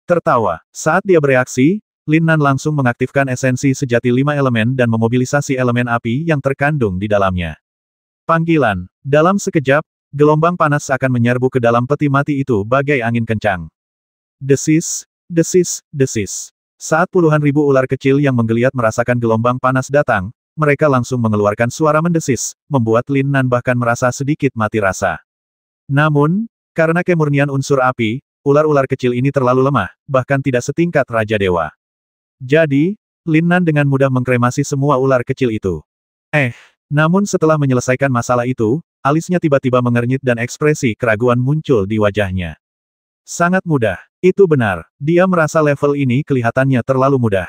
Tertawa. Saat dia bereaksi, Lin Nan langsung mengaktifkan esensi sejati 5 elemen dan memobilisasi elemen api yang terkandung di dalamnya. Panggilan. Dalam sekejap, gelombang panas akan menyerbu ke dalam peti mati itu bagai angin kencang. Desis, desis, desis. Saat puluhan ribu ular kecil yang menggeliat merasakan gelombang panas datang, mereka langsung mengeluarkan suara mendesis, membuat Lin Nan bahkan merasa sedikit mati rasa. Namun, karena kemurnian unsur api, ular-ular kecil ini terlalu lemah, bahkan tidak setingkat Raja Dewa. Jadi, Lin Nan dengan mudah mengkremasi semua ular kecil itu. Namun setelah menyelesaikan masalah itu, alisnya tiba-tiba mengernyit dan ekspresi keraguan muncul di wajahnya. Sangat mudah. Itu benar. Dia merasa level ini kelihatannya terlalu mudah.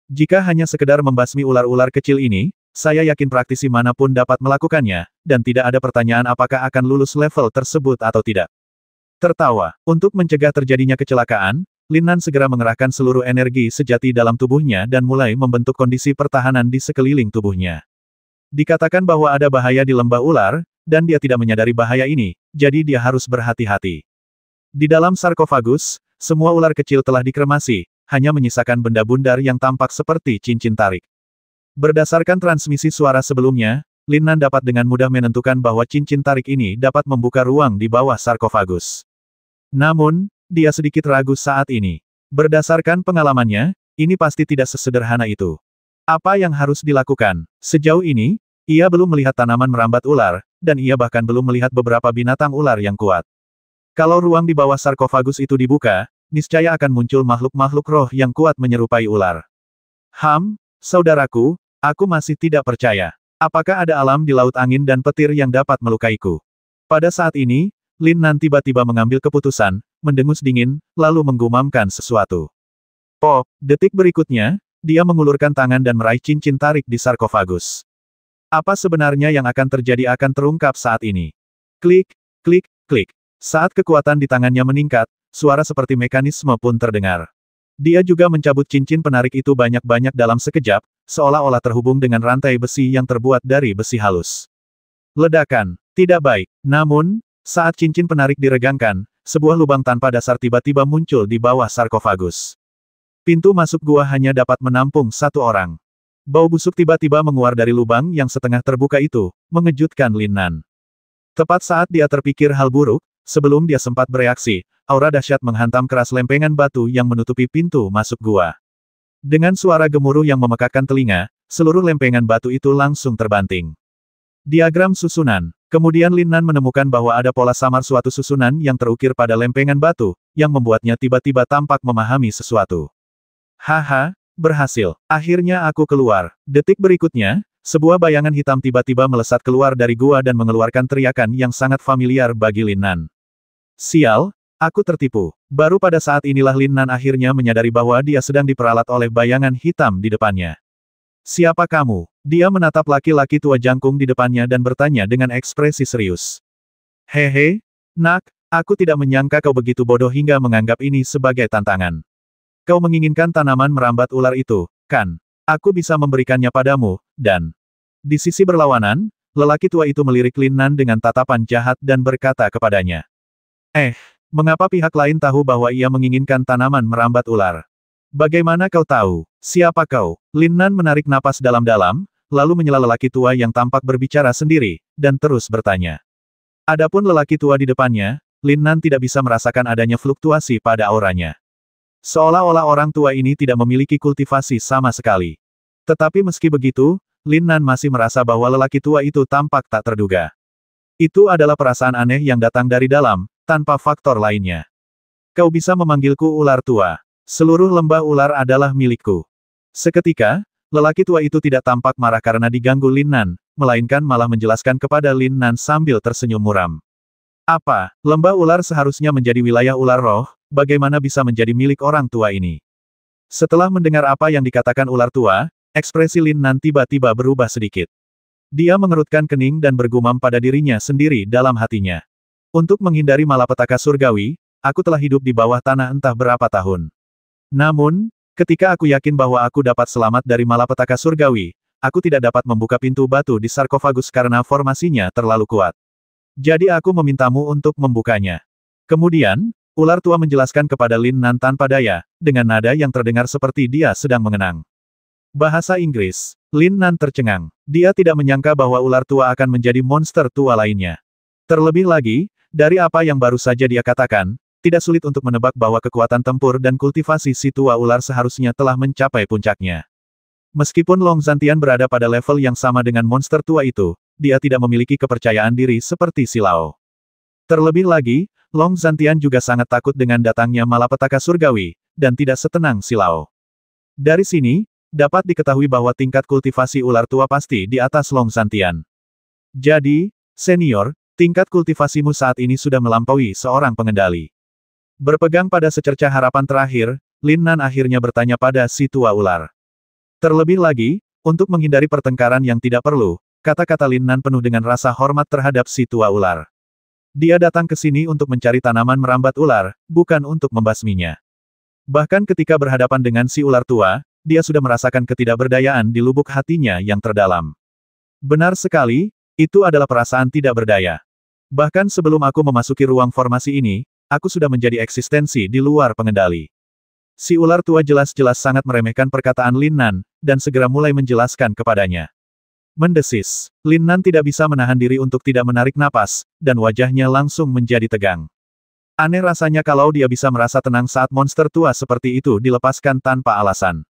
Jika hanya sekedar membasmi ular-ular kecil ini, saya yakin praktisi manapun dapat melakukannya, dan tidak ada pertanyaan apakah akan lulus level tersebut atau tidak. Tertawa. Untuk mencegah terjadinya kecelakaan, Lin Nan segera mengerahkan seluruh energi sejati dalam tubuhnya dan mulai membentuk kondisi pertahanan di sekeliling tubuhnya. Dikatakan bahwa ada bahaya di lembah ular, dan dia tidak menyadari bahaya ini, jadi dia harus berhati-hati. Di dalam sarkofagus, semua ular kecil telah dikremasi, hanya menyisakan benda bundar yang tampak seperti cincin tarik. Berdasarkan transmisi suara sebelumnya, Lin Nan dapat dengan mudah menentukan bahwa cincin tarik ini dapat membuka ruang di bawah sarkofagus. Namun, dia sedikit ragu saat ini. Berdasarkan pengalamannya, ini pasti tidak sesederhana itu. Apa yang harus dilakukan? Sejauh ini, ia belum melihat tanaman merambat ular, dan ia bahkan belum melihat beberapa binatang ular yang kuat. Kalau ruang di bawah sarkofagus itu dibuka, niscaya akan muncul makhluk-makhluk roh yang kuat menyerupai ular. Saudaraku, aku masih tidak percaya. Apakah ada alam di laut angin dan petir yang dapat melukaiku? Pada saat ini, Lin Nan tiba-tiba mengambil keputusan, mendengus dingin, lalu menggumamkan sesuatu. Pop, detik berikutnya, dia mengulurkan tangan dan meraih cincin tarik di sarkofagus. Apa sebenarnya yang akan terjadi akan terungkap saat ini. Klik, klik, klik. Saat kekuatan di tangannya meningkat, suara seperti mekanisme pun terdengar. Dia juga mencabut cincin penarik itu banyak-banyak dalam sekejap, seolah-olah terhubung dengan rantai besi yang terbuat dari besi halus. Ledakan. Tidak baik. Namun, saat cincin penarik diregangkan, sebuah lubang tanpa dasar tiba-tiba muncul di bawah sarkofagus. Pintu masuk gua hanya dapat menampung satu orang. Bau busuk tiba-tiba menguar dari lubang yang setengah terbuka itu, mengejutkan Lin Nan. Tepat saat dia terpikir hal buruk, sebelum dia sempat bereaksi, aura dahsyat menghantam keras lempengan batu yang menutupi pintu masuk gua. Dengan suara gemuruh yang memekakkan telinga, seluruh lempengan batu itu langsung terbanting. Diagram susunan. Kemudian Lin Nan menemukan bahwa ada pola samar suatu susunan yang terukir pada lempengan batu, yang membuatnya tiba-tiba tampak memahami sesuatu. Haha, berhasil. Akhirnya aku keluar. Detik berikutnya, sebuah bayangan hitam tiba-tiba melesat keluar dari gua dan mengeluarkan teriakan yang sangat familiar bagi Lin Nan. Sial, aku tertipu. Baru pada saat inilah Lin Nan akhirnya menyadari bahwa dia sedang diperalat oleh bayangan hitam di depannya. Siapa kamu? Dia menatap laki-laki tua jangkung di depannya dan bertanya dengan ekspresi serius. Hehe, nak, aku tidak menyangka kau begitu bodoh hingga menganggap ini sebagai tantangan. Kau menginginkan tanaman merambat ular itu, kan? Aku bisa memberikannya padamu, dan... Di sisi berlawanan, lelaki tua itu melirik Lin Nan dengan tatapan jahat dan berkata kepadanya. Mengapa pihak lain tahu bahwa ia menginginkan tanaman merambat ular? Bagaimana kau tahu? Siapa kau? Lin Nan menarik napas dalam-dalam, lalu menyela lelaki tua yang tampak berbicara sendiri, dan terus bertanya. Adapun lelaki tua di depannya, Lin Nan tidak bisa merasakan adanya fluktuasi pada auranya. Seolah-olah orang tua ini tidak memiliki kultivasi sama sekali. Tetapi meski begitu, Lin Nan masih merasa bahwa lelaki tua itu tampak tak terduga. Itu adalah perasaan aneh yang datang dari dalam, tanpa faktor lainnya. Kau bisa memanggilku ular tua. Seluruh lembah ular adalah milikku. Seketika, lelaki tua itu tidak tampak marah karena diganggu Lin Nan, melainkan malah menjelaskan kepada Lin Nan sambil tersenyum muram. Apa, lembah ular seharusnya menjadi wilayah ular roh, bagaimana bisa menjadi milik orang tua ini? Setelah mendengar apa yang dikatakan ular tua, ekspresi Lin Nan tiba-tiba berubah sedikit. Dia mengerutkan kening dan bergumam pada dirinya sendiri dalam hatinya. Untuk menghindari malapetaka surgawi, aku telah hidup di bawah tanah entah berapa tahun. Namun, ketika aku yakin bahwa aku dapat selamat dari malapetaka surgawi, aku tidak dapat membuka pintu batu di sarkofagus karena formasinya terlalu kuat. Jadi aku memintamu untuk membukanya. Kemudian, Ular tua menjelaskan kepada Lin Nan tanpa daya, dengan nada yang terdengar seperti dia sedang mengenang. Bahasa Inggris. Lin Nan tercengang. Dia tidak menyangka bahwa ular tua akan menjadi monster tua lainnya. Terlebih lagi, dari apa yang baru saja dia katakan, tidak sulit untuk menebak bahwa kekuatan tempur dan kultivasi si tua ular seharusnya telah mencapai puncaknya. Meskipun Long Zantian berada pada level yang sama dengan monster tua itu, dia tidak memiliki kepercayaan diri seperti si Lao. Terlebih lagi, Long Zantian juga sangat takut dengan datangnya malapetaka surgawi, dan tidak setenang si Lao. Dari sini, dapat diketahui bahwa tingkat kultivasi ular tua pasti di atas Long Zantian. Jadi, senior, tingkat kultivasimu saat ini sudah melampaui seorang pengendali. Berpegang pada secercah harapan terakhir, Lin Nan akhirnya bertanya pada si tua ular. Terlebih lagi, untuk menghindari pertengkaran yang tidak perlu, kata-kata Lin Nan penuh dengan rasa hormat terhadap si tua ular. Dia datang ke sini untuk mencari tanaman merambat ular, bukan untuk membasminya. Bahkan ketika berhadapan dengan si ular tua, dia sudah merasakan ketidakberdayaan di lubuk hatinya yang terdalam. Benar sekali, itu adalah perasaan tidak berdaya. Bahkan sebelum aku memasuki ruang formasi ini, aku sudah menjadi eksistensi di luar pengendali. Si ular tua jelas-jelas sangat meremehkan perkataan Lin Nan, dan segera mulai menjelaskan kepadanya. Mendesis. Lin Nan tidak bisa menahan diri untuk tidak menarik napas, dan wajahnya langsung menjadi tegang. Aneh rasanya kalau dia bisa merasa tenang saat monster tua seperti itu dilepaskan tanpa alasan.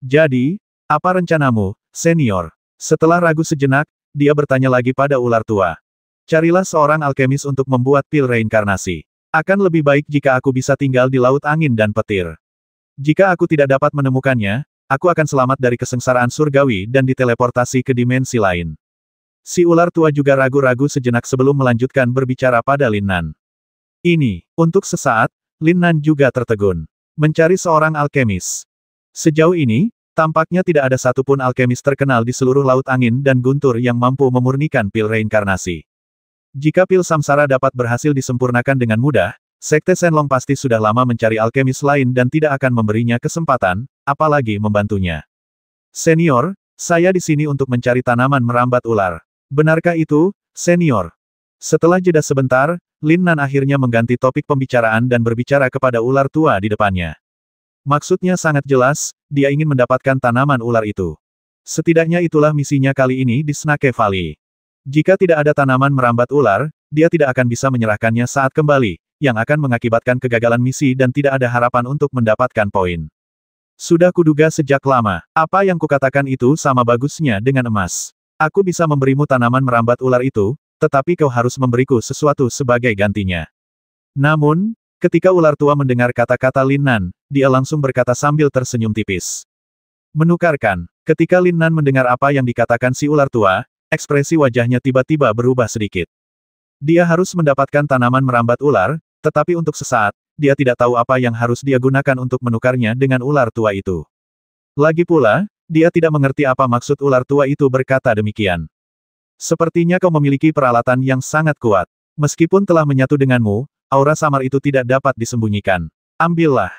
Jadi, apa rencanamu, senior? Setelah ragu sejenak, dia bertanya lagi pada ular tua. Carilah seorang alkemis untuk membuat pil reinkarnasi. Akan lebih baik jika aku bisa tinggal di laut angin dan petir. Jika aku tidak dapat menemukannya, aku akan selamat dari kesengsaraan surgawi dan diteleportasi ke dimensi lain. Si ular tua juga ragu-ragu sejenak sebelum melanjutkan berbicara pada Lin Nan. Ini, untuk sesaat, Lin Nan juga tertegun. Mencari seorang alkemis. Sejauh ini, tampaknya tidak ada satupun alkemis terkenal di seluruh laut angin dan guntur yang mampu memurnikan pil reinkarnasi. Jika pil samsara dapat berhasil disempurnakan dengan mudah, Sekte Shenlong pasti sudah lama mencari alkemis lain dan tidak akan memberinya kesempatan, apalagi membantunya. Senior, saya di sini untuk mencari tanaman merambat ular. Benarkah itu, senior? Setelah jeda sebentar, Lin Nan akhirnya mengganti topik pembicaraan dan berbicara kepada ular tua di depannya. Maksudnya sangat jelas, dia ingin mendapatkan tanaman ular itu. Setidaknya itulah misinya kali ini di Snake Valley. Jika tidak ada tanaman merambat ular, dia tidak akan bisa menyerahkannya saat kembali, yang akan mengakibatkan kegagalan misi dan tidak ada harapan untuk mendapatkan poin. Sudah kuduga sejak lama, apa yang kukatakan itu sama bagusnya dengan emas. Aku bisa memberimu tanaman merambat ular itu, tetapi kau harus memberiku sesuatu sebagai gantinya. Namun, ketika ular tua mendengar kata-kata Lin Nan, dia langsung berkata sambil tersenyum tipis. Menukarkan, ketika Lin Nan mendengar apa yang dikatakan si ular tua, ekspresi wajahnya tiba-tiba berubah sedikit. Dia harus mendapatkan tanaman merambat ular, tetapi untuk sesaat, dia tidak tahu apa yang harus dia gunakan untuk menukarnya dengan ular tua itu. Lagi pula, dia tidak mengerti apa maksud ular tua itu berkata demikian. Sepertinya kau memiliki peralatan yang sangat kuat. Meskipun telah menyatu denganmu, aura samar itu tidak dapat disembunyikan. Ambillah.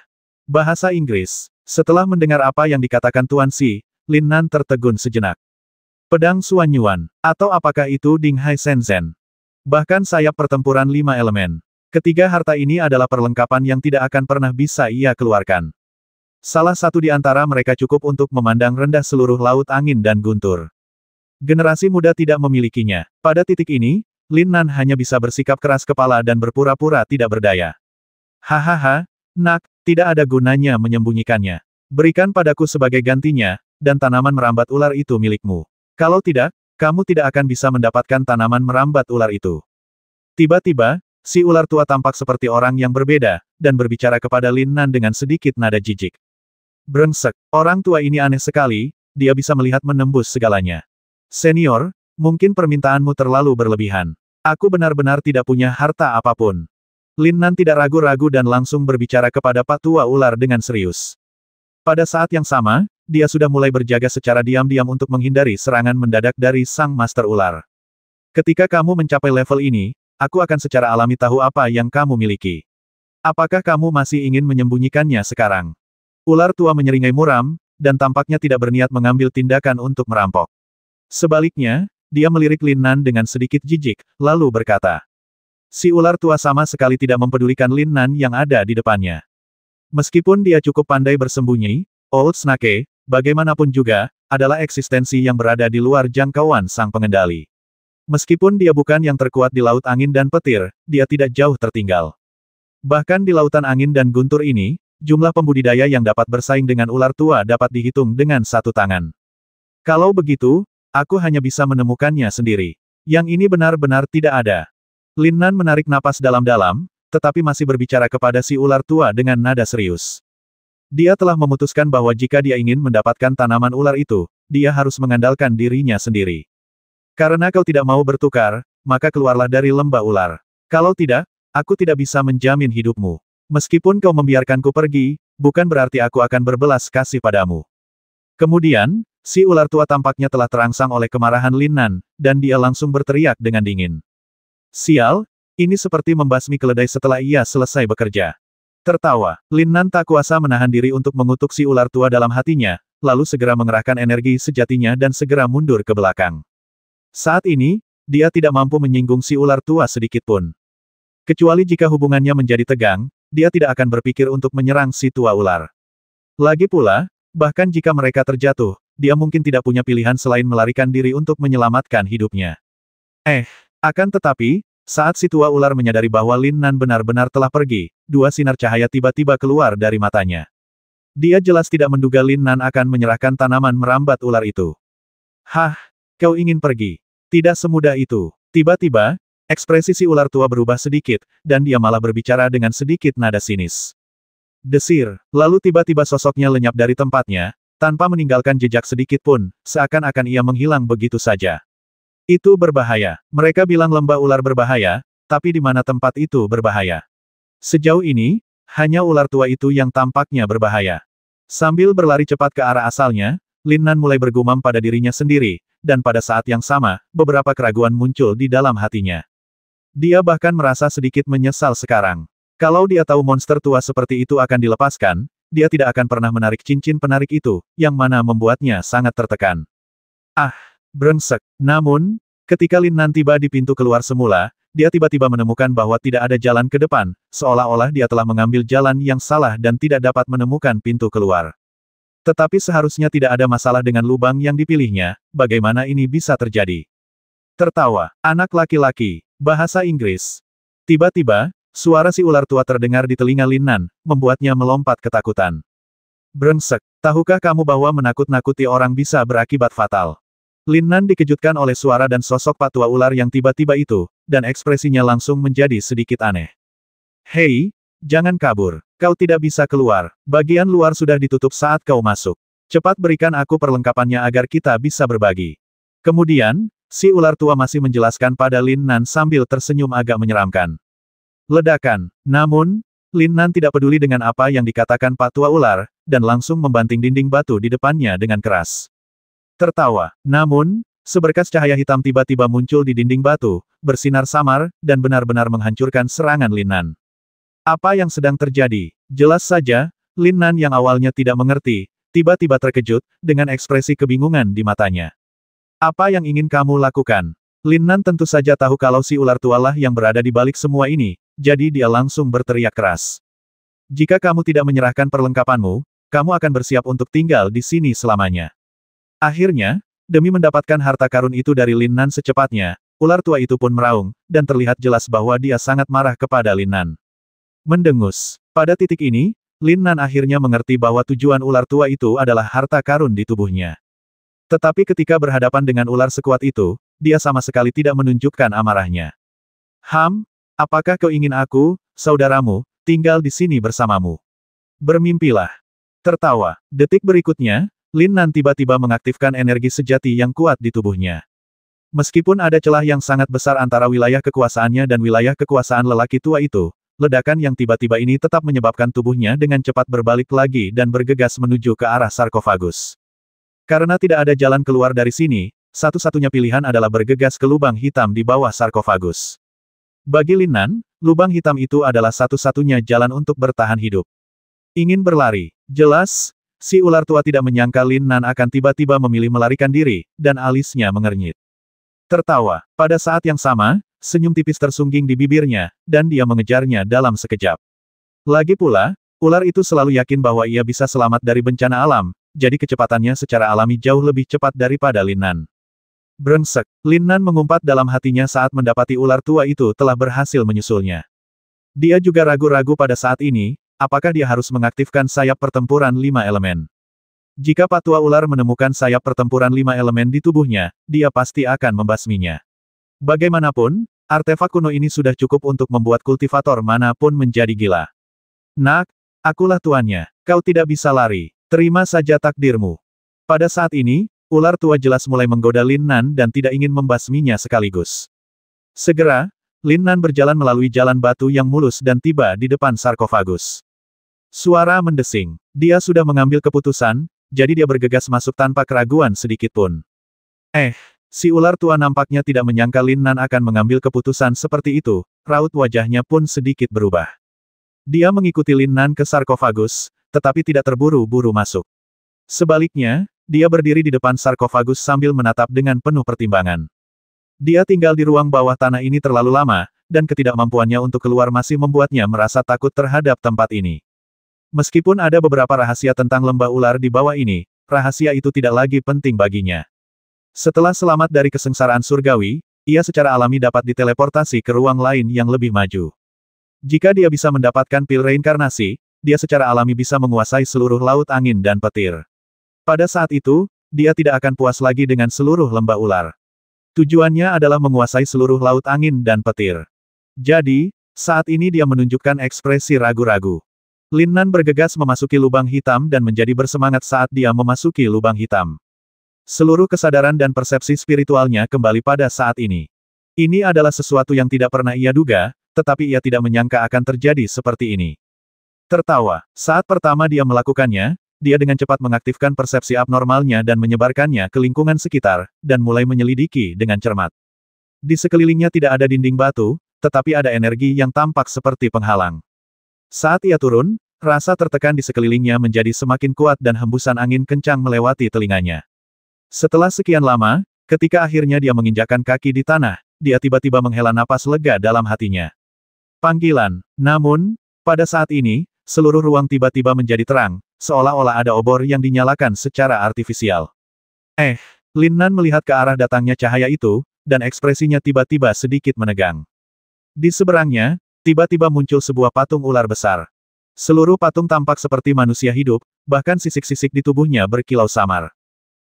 Bahasa Inggris. Setelah mendengar apa yang dikatakan Tuan Si, Lin Nan tertegun sejenak. Pedang Xuan Yuan, atau apakah itu Ding Hai Shenzhen? Bahkan sayap pertempuran 5 elemen. Ketiga harta ini adalah perlengkapan yang tidak akan pernah bisa ia keluarkan. Salah satu di antara mereka cukup untuk memandang rendah seluruh laut angin dan guntur. Generasi muda tidak memilikinya. Pada titik ini, Lin Nan hanya bisa bersikap keras kepala dan berpura-pura tidak berdaya. Hahaha, nak, tidak ada gunanya menyembunyikannya. Berikan padaku sebagai gantinya, dan tanaman merambat ular itu milikmu. Kalau tidak, kamu tidak akan bisa mendapatkan tanaman merambat ular itu. Tiba-tiba, si ular tua tampak seperti orang yang berbeda, dan berbicara kepada Lin Nan dengan sedikit nada jijik. Brengsek, orang tua ini aneh sekali, dia bisa melihat menembus segalanya. Senior, mungkin permintaanmu terlalu berlebihan. Aku benar-benar tidak punya harta apapun. Lin Nan tidak ragu-ragu dan langsung berbicara kepada Pak Tua Ular dengan serius. Pada saat yang sama, dia sudah mulai berjaga secara diam-diam untuk menghindari serangan mendadak dari Sang Master Ular. Ketika kamu mencapai level ini, aku akan secara alami tahu apa yang kamu miliki. Apakah kamu masih ingin menyembunyikannya sekarang? Ular tua menyeringai muram, dan tampaknya tidak berniat mengambil tindakan untuk merampok. Sebaliknya, dia melirik Lin Nan dengan sedikit jijik, lalu berkata. Si ular tua sama sekali tidak mempedulikan Lin Nan yang ada di depannya. Meskipun dia cukup pandai bersembunyi, Old Snake, bagaimanapun juga, adalah eksistensi yang berada di luar jangkauan sang pengendali. Meskipun dia bukan yang terkuat di Laut Angin dan Petir, dia tidak jauh tertinggal. Bahkan di Lautan Angin dan Guntur ini, jumlah pembudidaya yang dapat bersaing dengan ular tua dapat dihitung dengan satu tangan. Kalau begitu, aku hanya bisa menemukannya sendiri. Yang ini benar-benar tidak ada. Lin Nan menarik napas dalam-dalam, tetapi masih berbicara kepada si ular tua dengan nada serius. Dia telah memutuskan bahwa jika dia ingin mendapatkan tanaman ular itu, dia harus mengandalkan dirinya sendiri. Karena kau tidak mau bertukar, maka keluarlah dari lembah ular. Kalau tidak, aku tidak bisa menjamin hidupmu. Meskipun kau membiarkanku pergi, bukan berarti aku akan berbelas kasih padamu. Kemudian, si ular tua tampaknya telah terangsang oleh kemarahan Lin Nan, dan dia langsung berteriak dengan dingin. Sial, ini seperti membasmi keledai setelah ia selesai bekerja. Tertawa, Lin Nan tak kuasa menahan diri untuk mengutuk si ular tua dalam hatinya, lalu segera mengerahkan energi sejatinya dan segera mundur ke belakang. Saat ini, dia tidak mampu menyinggung si ular tua sedikitpun. Kecuali jika hubungannya menjadi tegang, dia tidak akan berpikir untuk menyerang si tua ular. Lagi pula, bahkan jika mereka terjatuh, dia mungkin tidak punya pilihan selain melarikan diri untuk menyelamatkan hidupnya. Akan tetapi, saat si tua ular menyadari bahwa Lin Nan benar-benar telah pergi, dua sinar cahaya tiba-tiba keluar dari matanya. Dia jelas tidak menduga Lin Nan akan menyerahkan tanaman merambat ular itu. Hah? Kau ingin pergi? Tidak semudah itu. Tiba-tiba, ekspresi si ular tua berubah sedikit, dan dia malah berbicara dengan sedikit nada sinis. Desir, lalu tiba-tiba sosoknya lenyap dari tempatnya, tanpa meninggalkan jejak sedikit pun, seakan-akan ia menghilang begitu saja. Itu berbahaya. Mereka bilang lembah ular berbahaya, tapi di mana tempat itu berbahaya? Sejauh ini, hanya ular tua itu yang tampaknya berbahaya. Sambil berlari cepat ke arah asalnya, Lin Nan mulai bergumam pada dirinya sendiri, dan pada saat yang sama, beberapa keraguan muncul di dalam hatinya. Dia bahkan merasa sedikit menyesal sekarang. Kalau dia tahu monster tua seperti itu akan dilepaskan, dia tidak akan pernah menarik cincin penarik itu, yang mana membuatnya sangat tertekan. Brengsek. Namun, ketika Lin Nan tiba di pintu keluar semula, dia tiba-tiba menemukan bahwa tidak ada jalan ke depan, seolah-olah dia telah mengambil jalan yang salah dan tidak dapat menemukan pintu keluar. Tetapi seharusnya tidak ada masalah dengan lubang yang dipilihnya, bagaimana ini bisa terjadi? Tertawa, anak laki-laki, bahasa Inggris. Tiba-tiba, suara si ular tua terdengar di telinga Lin Nan, membuatnya melompat ketakutan. Brengsek, tahukah kamu bahwa menakut-nakuti orang bisa berakibat fatal? Lin Nan dikejutkan oleh suara dan sosok Pak Tua Ular yang tiba-tiba itu, dan ekspresinya langsung menjadi sedikit aneh. Hei, jangan kabur. Kau tidak bisa keluar. Bagian luar sudah ditutup saat kau masuk. Cepat berikan aku perlengkapannya agar kita bisa berbagi. Kemudian, si ular tua masih menjelaskan pada Lin Nan sambil tersenyum agak menyeramkan. Ledakan. Namun, Lin Nan tidak peduli dengan apa yang dikatakan Pak Tua Ular, dan langsung membanting dinding batu di depannya dengan keras. Tertawa. Namun, seberkas cahaya hitam tiba-tiba muncul di dinding batu, bersinar samar, dan benar-benar menghancurkan serangan Lin Nan. Apa yang sedang terjadi? Jelas saja, Lin Nan yang awalnya tidak mengerti, tiba-tiba terkejut, dengan ekspresi kebingungan di matanya. Apa yang ingin kamu lakukan? Lin Nan tentu saja tahu kalau si ular tualah yang berada di balik semua ini, jadi dia langsung berteriak keras. Jika kamu tidak menyerahkan perlengkapanmu, kamu akan bersiap untuk tinggal di sini selamanya. Akhirnya, demi mendapatkan harta karun itu dari Lin Nan secepatnya, ular tua itu pun meraung, dan terlihat jelas bahwa dia sangat marah kepada Lin Nan. Mendengus. Pada titik ini, Lin Nan akhirnya mengerti bahwa tujuan ular tua itu adalah harta karun di tubuhnya. Tetapi ketika berhadapan dengan ular sekuat itu, dia sama sekali tidak menunjukkan amarahnya. Apakah kau ingin aku, saudaramu, tinggal di sini bersamamu? Bermimpilah. Tertawa. Detik berikutnya, Lin Nan tiba-tiba mengaktifkan energi sejati yang kuat di tubuhnya. Meskipun ada celah yang sangat besar antara wilayah kekuasaannya dan wilayah kekuasaan lelaki tua itu, ledakan yang tiba-tiba ini tetap menyebabkan tubuhnya dengan cepat berbalik lagi dan bergegas menuju ke arah sarkofagus. Karena tidak ada jalan keluar dari sini, satu-satunya pilihan adalah bergegas ke lubang hitam di bawah sarkofagus. Bagi Lin Nan, lubang hitam itu adalah satu-satunya jalan untuk bertahan hidup. Ingin berlari. Jelas, si ular tua tidak menyangka Lin Nan akan tiba-tiba memilih melarikan diri, dan alisnya mengernyit. Tertawa. Pada saat yang sama, senyum tipis tersungging di bibirnya, dan dia mengejarnya dalam sekejap. Lagi pula, ular itu selalu yakin bahwa ia bisa selamat dari bencana alam, jadi kecepatannya secara alami jauh lebih cepat daripada Lin Nan. Brengsek, Lin Nan mengumpat dalam hatinya saat mendapati ular tua itu telah berhasil menyusulnya. Dia juga ragu-ragu pada saat ini, apakah dia harus mengaktifkan sayap pertempuran 5 elemen. Jika patua ular menemukan sayap pertempuran 5 elemen di tubuhnya, dia pasti akan membasminya. Bagaimanapun, artefak kuno ini sudah cukup untuk membuat kultivator manapun menjadi gila. Nak, akulah tuannya, kau tidak bisa lari, terima saja takdirmu. Pada saat ini, ular tua jelas mulai menggoda Lin Nan dan tidak ingin membasminya sekaligus. Segera, Lin Nan berjalan melalui jalan batu yang mulus dan tiba di depan sarkofagus. Suara mendesing, dia sudah mengambil keputusan, jadi dia bergegas masuk tanpa keraguan sedikitpun. Si ular tua nampaknya tidak menyangka Lin Nan akan mengambil keputusan seperti itu, raut wajahnya pun sedikit berubah. Dia mengikuti Lin Nan ke sarkofagus, tetapi tidak terburu-buru masuk. Sebaliknya, dia berdiri di depan sarkofagus sambil menatap dengan penuh pertimbangan. Dia tinggal di ruang bawah tanah ini terlalu lama, dan ketidakmampuannya untuk keluar masih membuatnya merasa takut terhadap tempat ini. Meskipun ada beberapa rahasia tentang lembah ular di bawah ini, rahasia itu tidak lagi penting baginya. Setelah selamat dari kesengsaraan surgawi, ia secara alami dapat diteleportasi ke ruang lain yang lebih maju. Jika dia bisa mendapatkan pil reinkarnasi, dia secara alami bisa menguasai seluruh laut angin dan petir. Pada saat itu, dia tidak akan puas lagi dengan seluruh lembah ular. Tujuannya adalah menguasai seluruh laut angin dan petir. Jadi, saat ini dia menunjukkan ekspresi ragu-ragu. Lin Nan bergegas memasuki lubang hitam dan menjadi bersemangat saat dia memasuki lubang hitam. Seluruh kesadaran dan persepsi spiritualnya kembali pada saat ini. Ini adalah sesuatu yang tidak pernah ia duga, tetapi ia tidak menyangka akan terjadi seperti ini. Tertawa, saat pertama dia melakukannya, dia dengan cepat mengaktifkan persepsi abnormalnya dan menyebarkannya ke lingkungan sekitar, dan mulai menyelidiki dengan cermat. Di sekelilingnya tidak ada dinding batu, tetapi ada energi yang tampak seperti penghalang. Saat ia turun, rasa tertekan di sekelilingnya menjadi semakin kuat dan hembusan angin kencang melewati telinganya. Setelah sekian lama, ketika akhirnya dia menginjakkan kaki di tanah, dia tiba-tiba menghela napas lega dalam hatinya. Panggilan. Namun, pada saat ini, seluruh ruang tiba-tiba menjadi terang, seolah-olah ada obor yang dinyalakan secara artifisial. Lin Nan melihat ke arah datangnya cahaya itu, dan ekspresinya tiba-tiba sedikit menegang. Di seberangnya, tiba-tiba muncul sebuah patung ular besar. Seluruh patung tampak seperti manusia hidup, bahkan sisik-sisik di tubuhnya berkilau samar.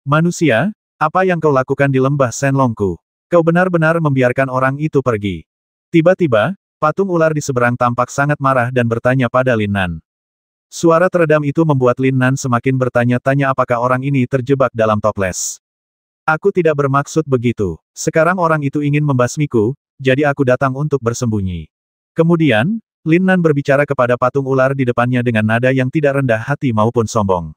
Manusia, apa yang kau lakukan di lembah Shenlongku? Kau benar-benar membiarkan orang itu pergi. Tiba-tiba, patung ular di seberang tampak sangat marah dan bertanya pada Lin Nan. Suara teredam itu membuat Lin Nan semakin bertanya-tanya apakah orang ini terjebak dalam toples. Aku tidak bermaksud begitu. Sekarang orang itu ingin membasmiku, jadi aku datang untuk bersembunyi. Kemudian, Lin Nan berbicara kepada patung ular di depannya dengan nada yang tidak rendah hati maupun sombong.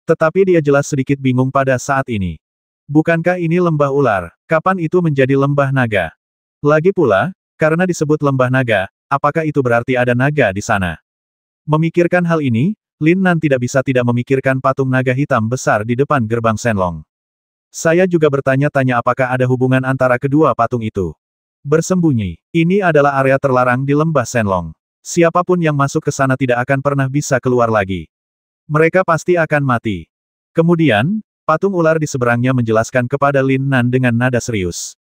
Tetapi dia jelas sedikit bingung pada saat ini. Bukankah ini lembah ular? Kapan itu menjadi lembah naga? Lagi pula, karena disebut lembah naga, apakah itu berarti ada naga di sana? Memikirkan hal ini, Lin Nan tidak bisa tidak memikirkan patung naga hitam besar di depan gerbang Shenlong. Saya juga bertanya-tanya apakah ada hubungan antara kedua patung itu. Bersembunyi. Ini adalah area terlarang di lembah Shenlong. Siapapun yang masuk ke sana tidak akan pernah bisa keluar lagi. Mereka pasti akan mati. Kemudian, patung ular di seberangnya menjelaskan kepada Lin Nan dengan nada serius.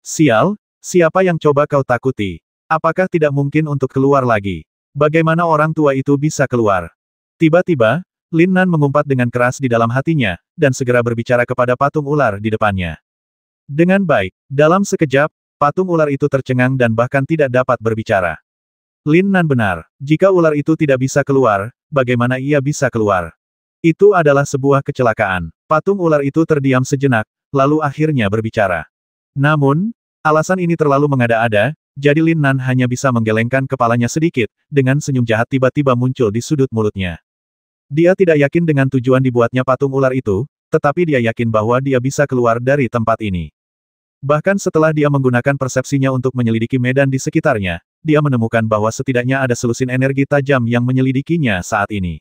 Sial, siapa yang coba kau takuti? Apakah tidak mungkin untuk keluar lagi? Bagaimana orang tua itu bisa keluar? Tiba-tiba, Lin Nan mengumpat dengan keras di dalam hatinya, dan segera berbicara kepada patung ular di depannya. Dengan baik, dalam sekejap, patung ular itu tercengang dan bahkan tidak dapat berbicara. Lin Nan benar, jika ular itu tidak bisa keluar, bagaimana ia bisa keluar? Itu adalah sebuah kecelakaan. Patung ular itu terdiam sejenak, lalu akhirnya berbicara. Namun, alasan ini terlalu mengada-ada, jadi Lin Nan hanya bisa menggelengkan kepalanya sedikit, dengan senyum jahat tiba-tiba muncul di sudut mulutnya. Dia tidak yakin dengan tujuan dibuatnya patung ular itu, tetapi dia yakin bahwa dia bisa keluar dari tempat ini. Bahkan setelah dia menggunakan persepsinya untuk menyelidiki medan di sekitarnya, dia menemukan bahwa setidaknya ada selusin energi tajam yang menyelidikinya saat ini.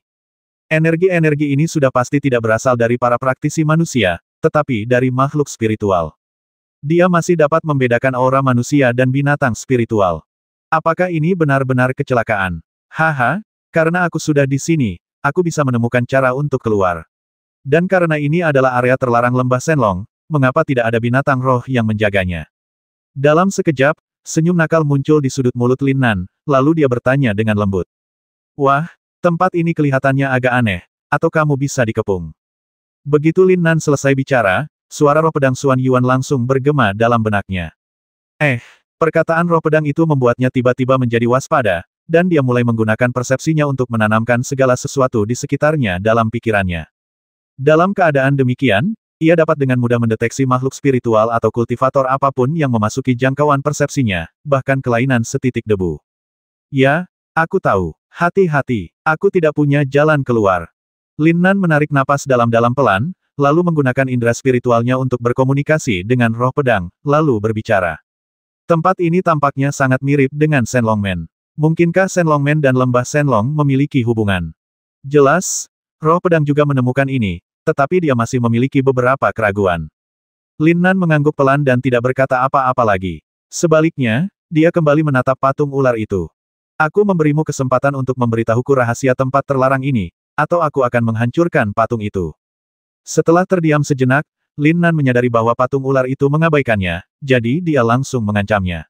Energi-energi ini sudah pasti tidak berasal dari para praktisi manusia, tetapi dari makhluk spiritual. Dia masih dapat membedakan aura manusia dan binatang spiritual. Apakah ini benar-benar kecelakaan? Haha, karena aku sudah di sini, aku bisa menemukan cara untuk keluar. Dan karena ini adalah area terlarang lembah Shenlong, mengapa tidak ada binatang roh yang menjaganya? Dalam sekejap, senyum nakal muncul di sudut mulut Lin Nan, lalu dia bertanya dengan lembut. Wah, tempat ini kelihatannya agak aneh, atau kamu bisa dikepung. Begitu Lin Nan selesai bicara, suara roh pedang Xuan Yuan langsung bergema dalam benaknya. Perkataan roh pedang itu membuatnya tiba-tiba menjadi waspada, dan dia mulai menggunakan persepsinya untuk menanamkan segala sesuatu di sekitarnya dalam pikirannya. Dalam keadaan demikian, ia dapat dengan mudah mendeteksi makhluk spiritual atau kultivator apapun yang memasuki jangkauan persepsinya, bahkan kelainan setitik debu. Ya, aku tahu. Hati-hati, aku tidak punya jalan keluar. Lin Nan menarik napas dalam-dalam pelan, lalu menggunakan indera spiritualnya untuk berkomunikasi dengan roh pedang, lalu berbicara. Tempat ini tampaknya sangat mirip dengan Shenlongmen. Mungkinkah Shenlongmen dan lembah Shenlong memiliki hubungan? Jelas, roh pedang juga menemukan ini, tetapi dia masih memiliki beberapa keraguan. Lin Nan mengangguk pelan dan tidak berkata apa-apa lagi. Sebaliknya, dia kembali menatap patung ular itu. Aku memberimu kesempatan untuk memberitahuku rahasia tempat terlarang ini, atau aku akan menghancurkan patung itu. Setelah terdiam sejenak, Lin Nan menyadari bahwa patung ular itu mengabaikannya, jadi dia langsung mengancamnya.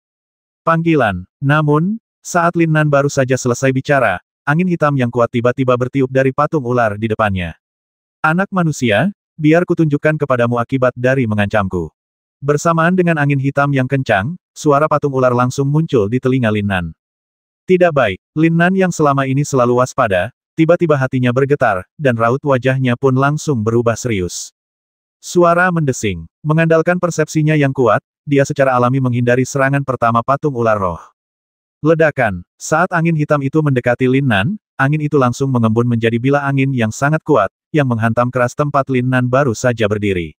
Panggilan. Namun, saat Lin Nan baru saja selesai bicara, angin hitam yang kuat tiba-tiba bertiup dari patung ular di depannya. Anak manusia, biar kutunjukkan kepadamu akibat dari mengancamku. Bersamaan dengan angin hitam yang kencang, suara patung ular langsung muncul di telinga Lin Nan. Tidak baik, Lin Nan yang selama ini selalu waspada, tiba-tiba hatinya bergetar, dan raut wajahnya pun langsung berubah serius. Suara mendesing. Mengandalkan persepsinya yang kuat, dia secara alami menghindari serangan pertama patung ular roh. Ledakan. Saat angin hitam itu mendekati Lin Nan, angin itu langsung mengembun menjadi bilah angin yang sangat kuat, yang menghantam keras tempat Lin Nan baru saja berdiri.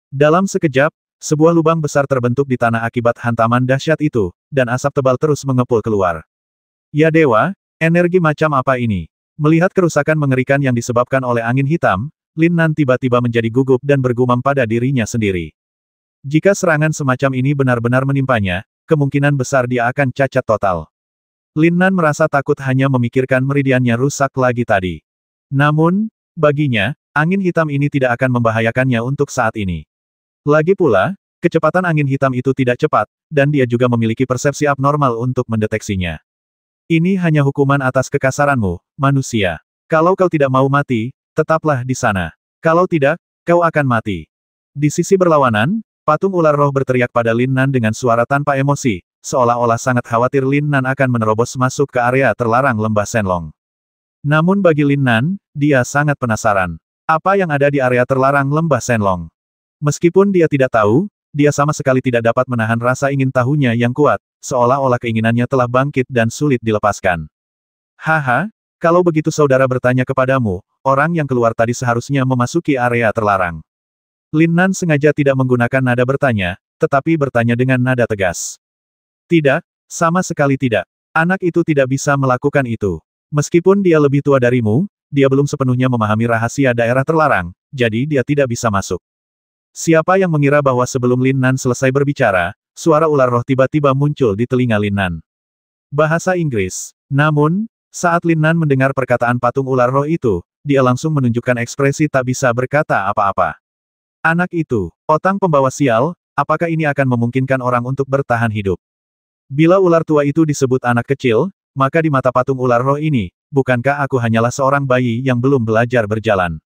Dalam sekejap, sebuah lubang besar terbentuk di tanah akibat hantaman dahsyat itu, dan asap tebal terus mengepul keluar. Ya dewa, energi macam apa ini? Melihat kerusakan mengerikan yang disebabkan oleh angin hitam, Lin Nan tiba-tiba menjadi gugup dan bergumam pada dirinya sendiri. Jika serangan semacam ini benar-benar menimpanya, kemungkinan besar dia akan cacat total. Lin Nan merasa takut hanya memikirkan meridiannya rusak lagi tadi. Namun, baginya, angin hitam ini tidak akan membahayakannya untuk saat ini. Lagi pula, kecepatan angin hitam itu tidak cepat, dan dia juga memiliki persepsi abnormal untuk mendeteksinya. Ini hanya hukuman atas kekasaranmu, manusia. Kalau kau tidak mau mati, tetaplah di sana. Kalau tidak, kau akan mati. Di sisi berlawanan, patung ular roh berteriak pada Lin Nan dengan suara tanpa emosi, seolah-olah sangat khawatir Lin Nan akan menerobos masuk ke area terlarang lembah Shenlong. Namun bagi Lin Nan, dia sangat penasaran. Apa yang ada di area terlarang lembah Shenlong? Meskipun dia tidak tahu, dia sama sekali tidak dapat menahan rasa ingin tahunya yang kuat, seolah-olah keinginannya telah bangkit dan sulit dilepaskan. Haha, kalau begitu saudara bertanya kepadamu, orang yang keluar tadi seharusnya memasuki area terlarang. Lin Nan sengaja tidak menggunakan nada bertanya, tetapi bertanya dengan nada tegas. Tidak, sama sekali tidak. Anak itu tidak bisa melakukan itu. Meskipun dia lebih tua darimu, dia belum sepenuhnya memahami rahasia daerah terlarang, jadi dia tidak bisa masuk. Siapa yang mengira bahwa sebelum Lin Nan selesai berbicara, suara ular roh tiba-tiba muncul di telinga Lin Nan. Bahasa Inggris. Namun, saat Lin Nan mendengar perkataan patung ular roh itu, dia langsung menunjukkan ekspresi tak bisa berkata apa-apa. Anak itu, otang pembawa sial, apakah ini akan memungkinkan orang untuk bertahan hidup? Bila ular tua itu disebut anak kecil, maka di mata patung ular roh ini, bukankah aku hanyalah seorang bayi yang belum belajar berjalan?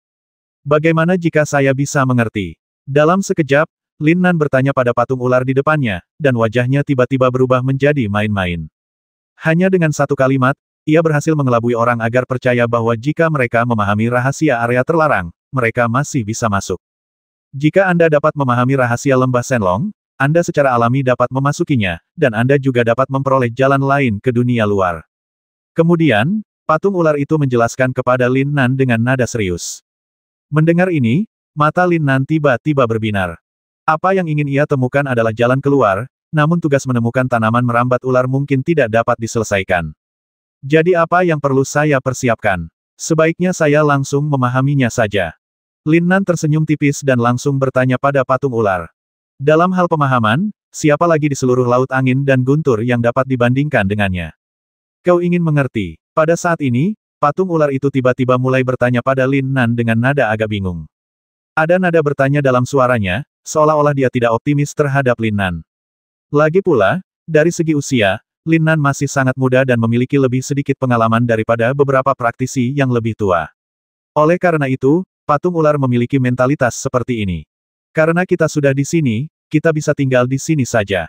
Bagaimana jika saya bisa mengerti? Dalam sekejap, Lin Nan bertanya pada patung ular di depannya, dan wajahnya tiba-tiba berubah menjadi main-main. Hanya dengan satu kalimat, ia berhasil mengelabui orang agar percaya bahwa jika mereka memahami rahasia area terlarang, mereka masih bisa masuk. Jika Anda dapat memahami rahasia lembah Shenlong, Anda secara alami dapat memasukinya, dan Anda juga dapat memperoleh jalan lain ke dunia luar. Kemudian, patung ular itu menjelaskan kepada Lin Nan dengan nada serius. Mendengar ini, mata Lin Nan tiba-tiba berbinar. Apa yang ingin ia temukan adalah jalan keluar, namun tugas menemukan tanaman merambat ular mungkin tidak dapat diselesaikan. Jadi apa yang perlu saya persiapkan? Sebaiknya saya langsung memahaminya saja. Lin Nan tersenyum tipis dan langsung bertanya pada patung ular. Dalam hal pemahaman, siapa lagi di seluruh Laut Angin dan Guntur yang dapat dibandingkan dengannya? Kau ingin mengerti? Pada saat ini, patung ular itu tiba-tiba mulai bertanya pada Lin Nan dengan nada agak bingung. Ada nada bertanya dalam suaranya, seolah-olah dia tidak optimis terhadap Lin Nan. Lagi pula, dari segi usia, Lin Nan masih sangat muda dan memiliki lebih sedikit pengalaman daripada beberapa praktisi yang lebih tua. Oleh karena itu, patung ular memiliki mentalitas seperti ini. Karena kita sudah di sini, kita bisa tinggal di sini saja.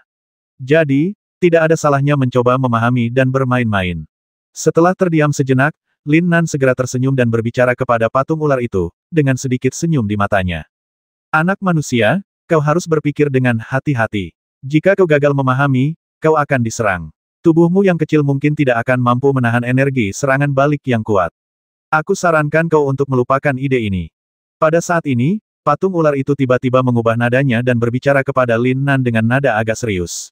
Jadi, tidak ada salahnya mencoba memahami dan bermain-main. Setelah terdiam sejenak, Lin Nan segera tersenyum dan berbicara kepada patung ular itu, dengan sedikit senyum di matanya. Anak manusia, kau harus berpikir dengan hati-hati. Jika kau gagal memahami, kau akan diserang. Tubuhmu yang kecil mungkin tidak akan mampu menahan energi serangan balik yang kuat. Aku sarankan kau untuk melupakan ide ini. Pada saat ini, patung ular itu tiba-tiba mengubah nadanya dan berbicara kepada Lin Nan dengan nada agak serius.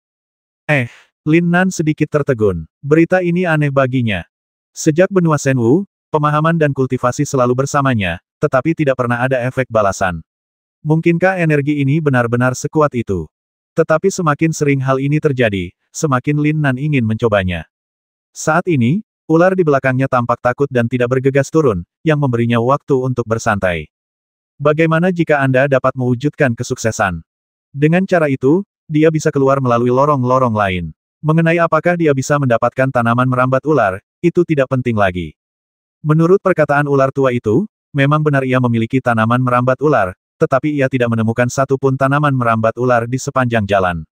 Lin Nan sedikit tertegun. Berita ini aneh baginya. Sejak benua Shenwu, pemahaman dan kultivasi selalu bersamanya, tetapi tidak pernah ada efek balasan. Mungkinkah energi ini benar-benar sekuat itu? Tetapi semakin sering hal ini terjadi, semakin Lin Nan ingin mencobanya. Saat ini, ular di belakangnya tampak takut dan tidak bergegas turun, yang memberinya waktu untuk bersantai. Bagaimana jika Anda dapat mewujudkan kesuksesan? Dengan cara itu, dia bisa keluar melalui lorong-lorong lain. Mengenai apakah dia bisa mendapatkan tanaman merambat ular, itu tidak penting lagi. Menurut perkataan ular tua itu, memang benar ia memiliki tanaman merambat ular, tetapi ia tidak menemukan satu pun tanaman merambat ular di sepanjang jalan.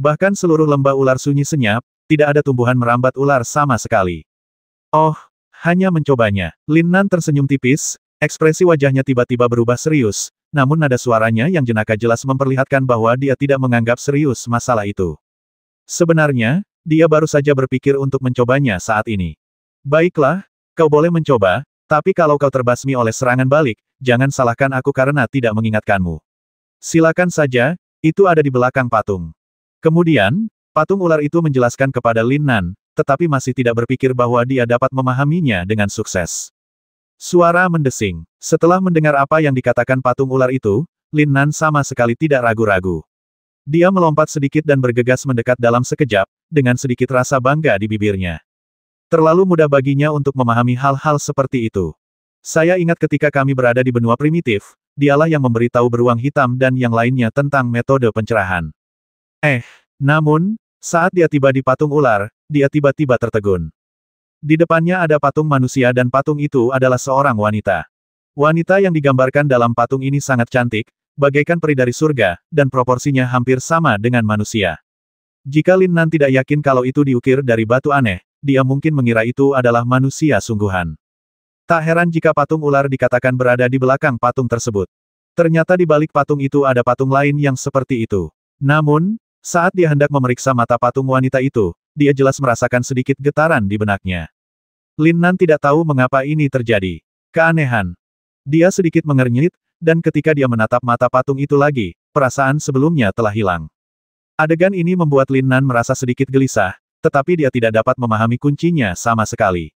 Bahkan seluruh lembah ular sunyi senyap, tidak ada tumbuhan merambat ular sama sekali. Oh, hanya mencobanya. Lin Nan tersenyum tipis, ekspresi wajahnya tiba-tiba berubah serius, namun nada suaranya yang jenaka jelas memperlihatkan bahwa dia tidak menganggap serius masalah itu. Sebenarnya, dia baru saja berpikir untuk mencobanya saat ini. Baiklah, kau boleh mencoba, tapi kalau kau terbasmi oleh serangan balik, jangan salahkan aku karena tidak mengingatkanmu. Silakan saja, itu ada di belakang patung. Kemudian, patung ular itu menjelaskan kepada Lin Nan, tetapi masih tidak berpikir bahwa dia dapat memahaminya dengan sukses. Suara mendesing. Setelah mendengar apa yang dikatakan patung ular itu, Lin Nan sama sekali tidak ragu-ragu. Dia melompat sedikit dan bergegas mendekat dalam sekejap, dengan sedikit rasa bangga di bibirnya. Terlalu mudah baginya untuk memahami hal-hal seperti itu. Saya ingat ketika kami berada di benua primitif, dialah yang memberitahu beruang hitam dan yang lainnya tentang metode pencerahan. Namun, saat dia tiba di patung ular, dia tiba-tiba tertegun. Di depannya ada patung manusia dan patung itu adalah seorang wanita. Wanita yang digambarkan dalam patung ini sangat cantik, bagaikan peri dari surga, dan proporsinya hampir sama dengan manusia. Jika Lin Nan tidak yakin kalau itu diukir dari batu aneh, dia mungkin mengira itu adalah manusia sungguhan. Tak heran jika patung ular dikatakan berada di belakang patung tersebut. Ternyata di balik patung itu ada patung lain yang seperti itu. Namun, saat dia hendak memeriksa mata patung wanita itu, dia jelas merasakan sedikit getaran di benaknya. Lin Nan tidak tahu mengapa ini terjadi. Keanehan. Dia sedikit mengernyit, dan ketika dia menatap mata patung itu lagi, perasaan sebelumnya telah hilang. Adegan ini membuat Lin Nan merasa sedikit gelisah, tetapi dia tidak dapat memahami kuncinya sama sekali.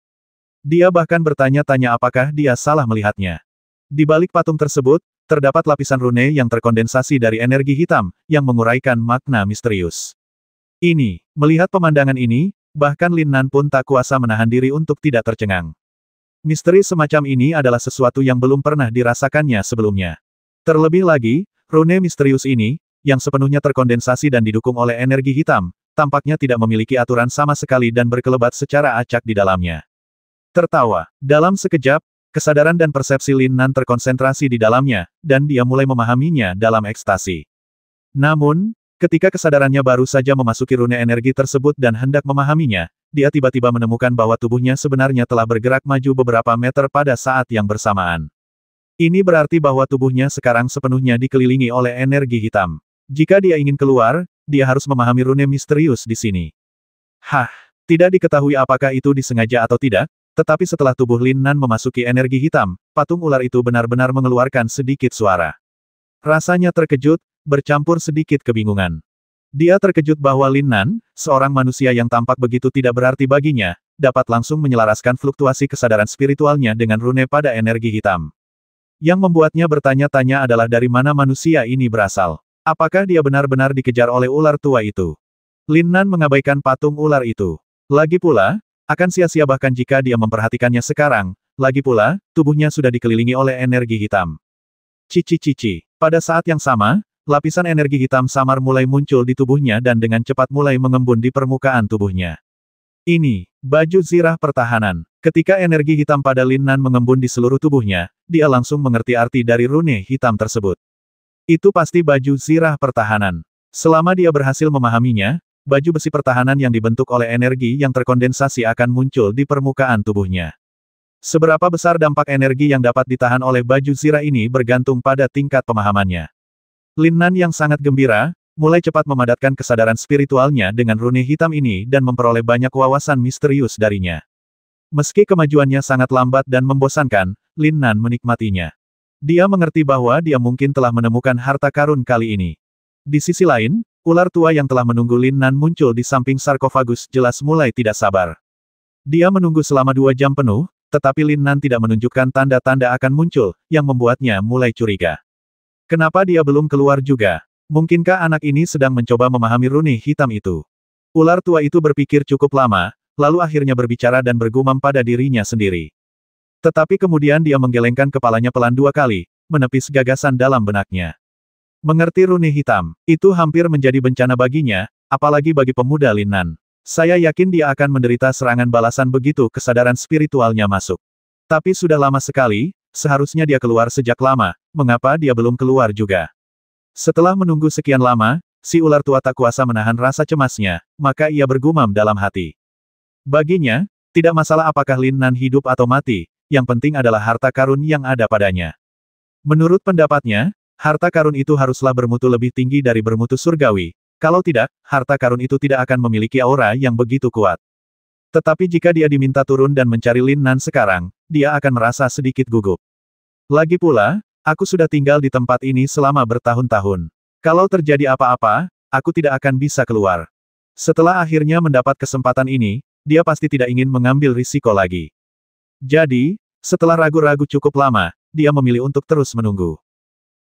Dia bahkan bertanya-tanya apakah dia salah melihatnya. Di balik patung tersebut, terdapat lapisan rune yang terkondensasi dari energi hitam, yang menguraikan makna misterius. Melihat pemandangan ini, bahkan Lin Nan pun tak kuasa menahan diri untuk tidak tercengang. Misteri semacam ini adalah sesuatu yang belum pernah dirasakannya sebelumnya. Terlebih lagi, rune misterius ini, yang sepenuhnya terkondensasi dan didukung oleh energi hitam, tampaknya tidak memiliki aturan sama sekali dan berkelebat secara acak di dalamnya. Tertawa. Dalam sekejap, kesadaran dan persepsi Lin Nan terkonsentrasi di dalamnya, dan dia mulai memahaminya dalam ekstasi. Namun, ketika kesadarannya baru saja memasuki rune energi tersebut dan hendak memahaminya, dia tiba-tiba menemukan bahwa tubuhnya sebenarnya telah bergerak maju beberapa meter pada saat yang bersamaan. Ini berarti bahwa tubuhnya sekarang sepenuhnya dikelilingi oleh energi hitam. Jika dia ingin keluar, dia harus memahami rune misterius di sini. Tidak diketahui apakah itu disengaja atau tidak, tetapi setelah tubuh Lin Nan memasuki energi hitam, patung ular itu benar-benar mengeluarkan sedikit suara. Rasanya terkejut, bercampur sedikit kebingungan. Dia terkejut bahwa Lin Nan, seorang manusia yang tampak begitu tidak berarti baginya, dapat langsung menyelaraskan fluktuasi kesadaran spiritualnya dengan rune pada energi hitam. Yang membuatnya bertanya-tanya adalah dari mana manusia ini berasal. Apakah dia benar-benar dikejar oleh ular tua itu? Lin Nan mengabaikan patung ular itu. Lagi pula, akan sia-sia bahkan jika dia memperhatikannya sekarang, lagi pula, tubuhnya sudah dikelilingi oleh energi hitam. Cici-cici. Pada saat yang sama, lapisan energi hitam samar mulai muncul di tubuhnya dan dengan cepat mulai mengembun di permukaan tubuhnya. Ini, baju zirah pertahanan. Ketika energi hitam pada Lin Nan mengembun di seluruh tubuhnya, dia langsung mengerti arti dari rune hitam tersebut. Itu pasti baju zirah pertahanan. Selama dia berhasil memahaminya, baju besi pertahanan yang dibentuk oleh energi yang terkondensasi akan muncul di permukaan tubuhnya. Seberapa besar dampak energi yang dapat ditahan oleh baju zirah ini bergantung pada tingkat pemahamannya. Lin Nan yang sangat gembira, mulai cepat memadatkan kesadaran spiritualnya dengan rune hitam ini dan memperoleh banyak wawasan misterius darinya. Meski kemajuannya sangat lambat dan membosankan, Lin Nan menikmatinya. Dia mengerti bahwa dia mungkin telah menemukan harta karun kali ini. Di sisi lain, ular tua yang telah menunggu Lin Nan muncul di samping sarkofagus jelas mulai tidak sabar. Dia menunggu selama 2 jam penuh, tetapi Lin Nan tidak menunjukkan tanda-tanda akan muncul, yang membuatnya mulai curiga. Kenapa dia belum keluar juga? Mungkinkah anak ini sedang mencoba memahami rune hitam itu? Ular tua itu berpikir cukup lama, lalu akhirnya berbicara dan bergumam pada dirinya sendiri. Tetapi kemudian dia menggelengkan kepalanya pelan 2 kali, menepis gagasan dalam benaknya. Mengerti rune hitam, itu hampir menjadi bencana baginya, apalagi bagi pemuda Lin Nan. Saya yakin dia akan menderita serangan balasan begitu kesadaran spiritualnya masuk. Tapi sudah lama sekali, seharusnya dia keluar sejak lama, mengapa dia belum keluar juga? Setelah menunggu sekian lama, si ular tua tak kuasa menahan rasa cemasnya, maka ia bergumam dalam hati. Baginya, tidak masalah apakah Lin Nan hidup atau mati, yang penting adalah harta karun yang ada padanya. Menurut pendapatnya, harta karun itu haruslah bermutu lebih tinggi dari bermutu surgawi. Kalau tidak, harta karun itu tidak akan memiliki aura yang begitu kuat. Tetapi jika dia diminta turun dan mencari Lin Nan sekarang, dia akan merasa sedikit gugup. Lagi pula, aku sudah tinggal di tempat ini selama bertahun-tahun. Kalau terjadi apa-apa, aku tidak akan bisa keluar. Setelah akhirnya mendapat kesempatan ini, dia pasti tidak ingin mengambil risiko lagi. Jadi, setelah ragu-ragu cukup lama, dia memilih untuk terus menunggu.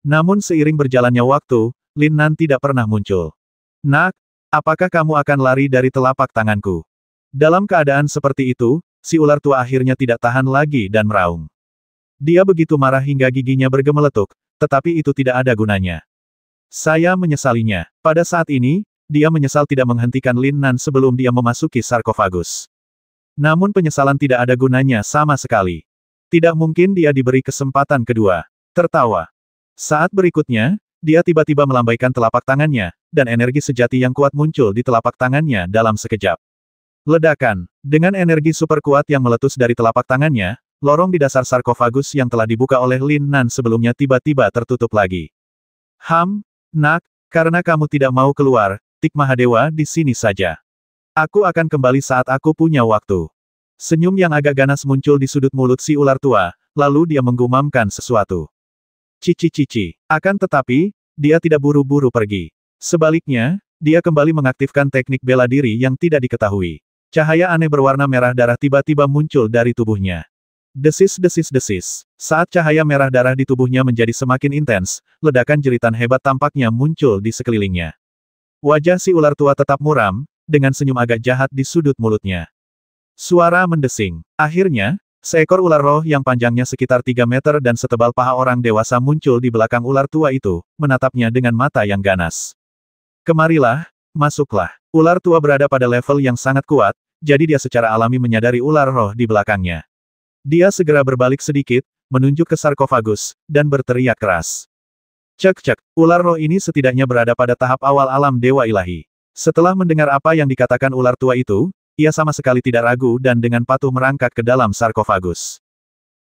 Namun seiring berjalannya waktu, Lin Nan tidak pernah muncul. Nak, apakah kamu akan lari dari telapak tanganku? Dalam keadaan seperti itu, si ular tua akhirnya tidak tahan lagi dan meraung. Dia begitu marah hingga giginya bergemeletuk, tetapi itu tidak ada gunanya. Saya menyesalinya. Pada saat ini, dia menyesal tidak menghentikan Lin Nan sebelum dia memasuki sarkofagus. Namun penyesalan tidak ada gunanya sama sekali. Tidak mungkin dia diberi kesempatan kedua. Tertawa. Saat berikutnya, dia tiba-tiba melambaikan telapak tangannya, dan energi sejati yang kuat muncul di telapak tangannya dalam sekejap. Ledakan. Dengan energi super kuat yang meletus dari telapak tangannya, lorong di dasar sarkofagus yang telah dibuka oleh Lin Nan sebelumnya tiba-tiba tertutup lagi. Nak, karena kamu tidak mau keluar, Tik Mahadewa di sini saja. Aku akan kembali saat aku punya waktu. Senyum yang agak ganas muncul di sudut mulut si ular tua, lalu dia menggumamkan sesuatu. Cici-cici. Akan tetapi, dia tidak buru-buru pergi. Sebaliknya, dia kembali mengaktifkan teknik bela diri yang tidak diketahui. Cahaya aneh berwarna merah darah tiba-tiba muncul dari tubuhnya. Desis-desis-desis. Saat cahaya merah darah di tubuhnya menjadi semakin intens, ledakan jeritan hebat tampaknya muncul di sekelilingnya. Wajah si ular tua tetap muram, dengan senyum agak jahat di sudut mulutnya. Suara mendesing. Akhirnya, seekor ular roh yang panjangnya sekitar 3 meter dan setebal paha orang dewasa muncul di belakang ular tua itu, menatapnya dengan mata yang ganas. Kemarilah, masuklah. Ular tua berada pada level yang sangat kuat, jadi dia secara alami menyadari ular roh di belakangnya. Dia segera berbalik sedikit, menunjuk ke sarkofagus, dan berteriak keras. Cek-cek, ular roh ini setidaknya berada pada tahap awal alam dewa ilahi. Setelah mendengar apa yang dikatakan ular tua itu, ia sama sekali tidak ragu dan dengan patuh merangkak ke dalam sarkofagus.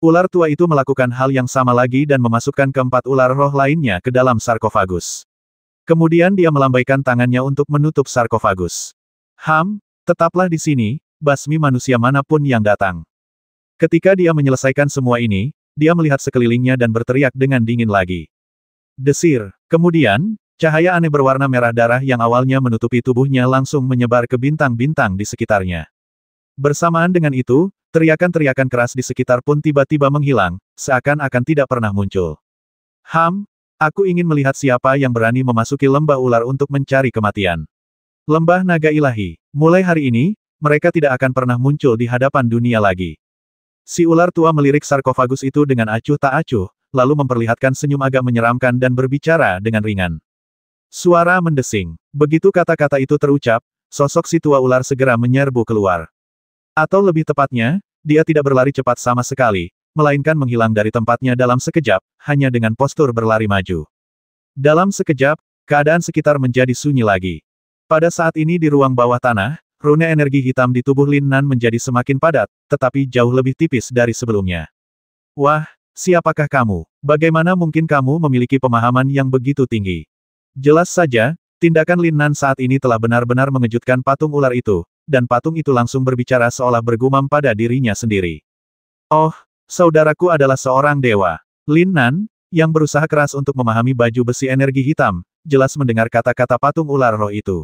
Ular tua itu melakukan hal yang sama lagi dan memasukkan keempat ular roh lainnya ke dalam sarkofagus. Kemudian dia melambaikan tangannya untuk menutup sarkofagus. Tetaplah di sini, basmi manusia manapun yang datang. Ketika dia menyelesaikan semua ini, dia melihat sekelilingnya dan berteriak dengan dingin lagi. Desir. Kemudian, cahaya aneh berwarna merah darah yang awalnya menutupi tubuhnya langsung menyebar ke bintang-bintang di sekitarnya. Bersamaan dengan itu, teriakan-teriakan keras di sekitar pun tiba-tiba menghilang, seakan-akan tidak pernah muncul. Aku ingin melihat siapa yang berani memasuki lembah ular untuk mencari kematian. Lembah naga ilahi. Mulai hari ini, mereka tidak akan pernah muncul di hadapan dunia lagi. Si ular tua melirik sarkofagus itu dengan acuh tak acuh, lalu memperlihatkan senyum agak menyeramkan dan berbicara dengan ringan. Suara mendesing. Begitu kata-kata itu terucap, sosok si tua ular segera menyerbu keluar. Atau lebih tepatnya, dia tidak berlari cepat sama sekali, melainkan menghilang dari tempatnya dalam sekejap, hanya dengan postur berlari maju. Dalam sekejap, keadaan sekitar menjadi sunyi lagi. Pada saat ini di ruang bawah tanah, rune energi hitam di tubuh Lin Nan menjadi semakin padat, tetapi jauh lebih tipis dari sebelumnya. Wah, siapakah kamu? Bagaimana mungkin kamu memiliki pemahaman yang begitu tinggi? Jelas saja, tindakan Lin Nan saat ini telah benar-benar mengejutkan patung ular itu, dan patung itu langsung berbicara seolah bergumam pada dirinya sendiri. Oh, saudaraku adalah seorang dewa. Lin Nan, yang berusaha keras untuk memahami baju besi energi hitam, jelas mendengar kata-kata patung ular roh itu.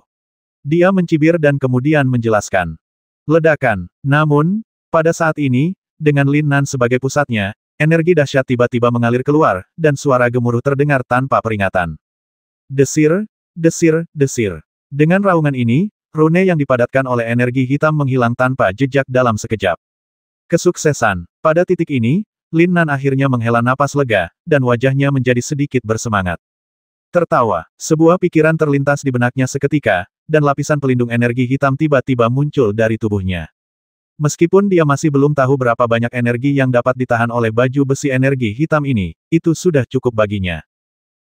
Dia mencibir dan kemudian menjelaskan. Ledakan. Namun, pada saat ini, dengan Lin Nan sebagai pusatnya, energi dahsyat tiba-tiba mengalir keluar, dan suara gemuruh terdengar tanpa peringatan. Desir, desir, desir. Dengan raungan ini, rune yang dipadatkan oleh energi hitam menghilang tanpa jejak dalam sekejap. Kesuksesan. Pada titik ini, Lin Nan akhirnya menghela napas lega, dan wajahnya menjadi sedikit bersemangat. Tertawa, sebuah pikiran terlintas di benaknya seketika, dan lapisan pelindung energi hitam tiba-tiba muncul dari tubuhnya. Meskipun dia masih belum tahu berapa banyak energi yang dapat ditahan oleh baju besi energi hitam ini, itu sudah cukup baginya.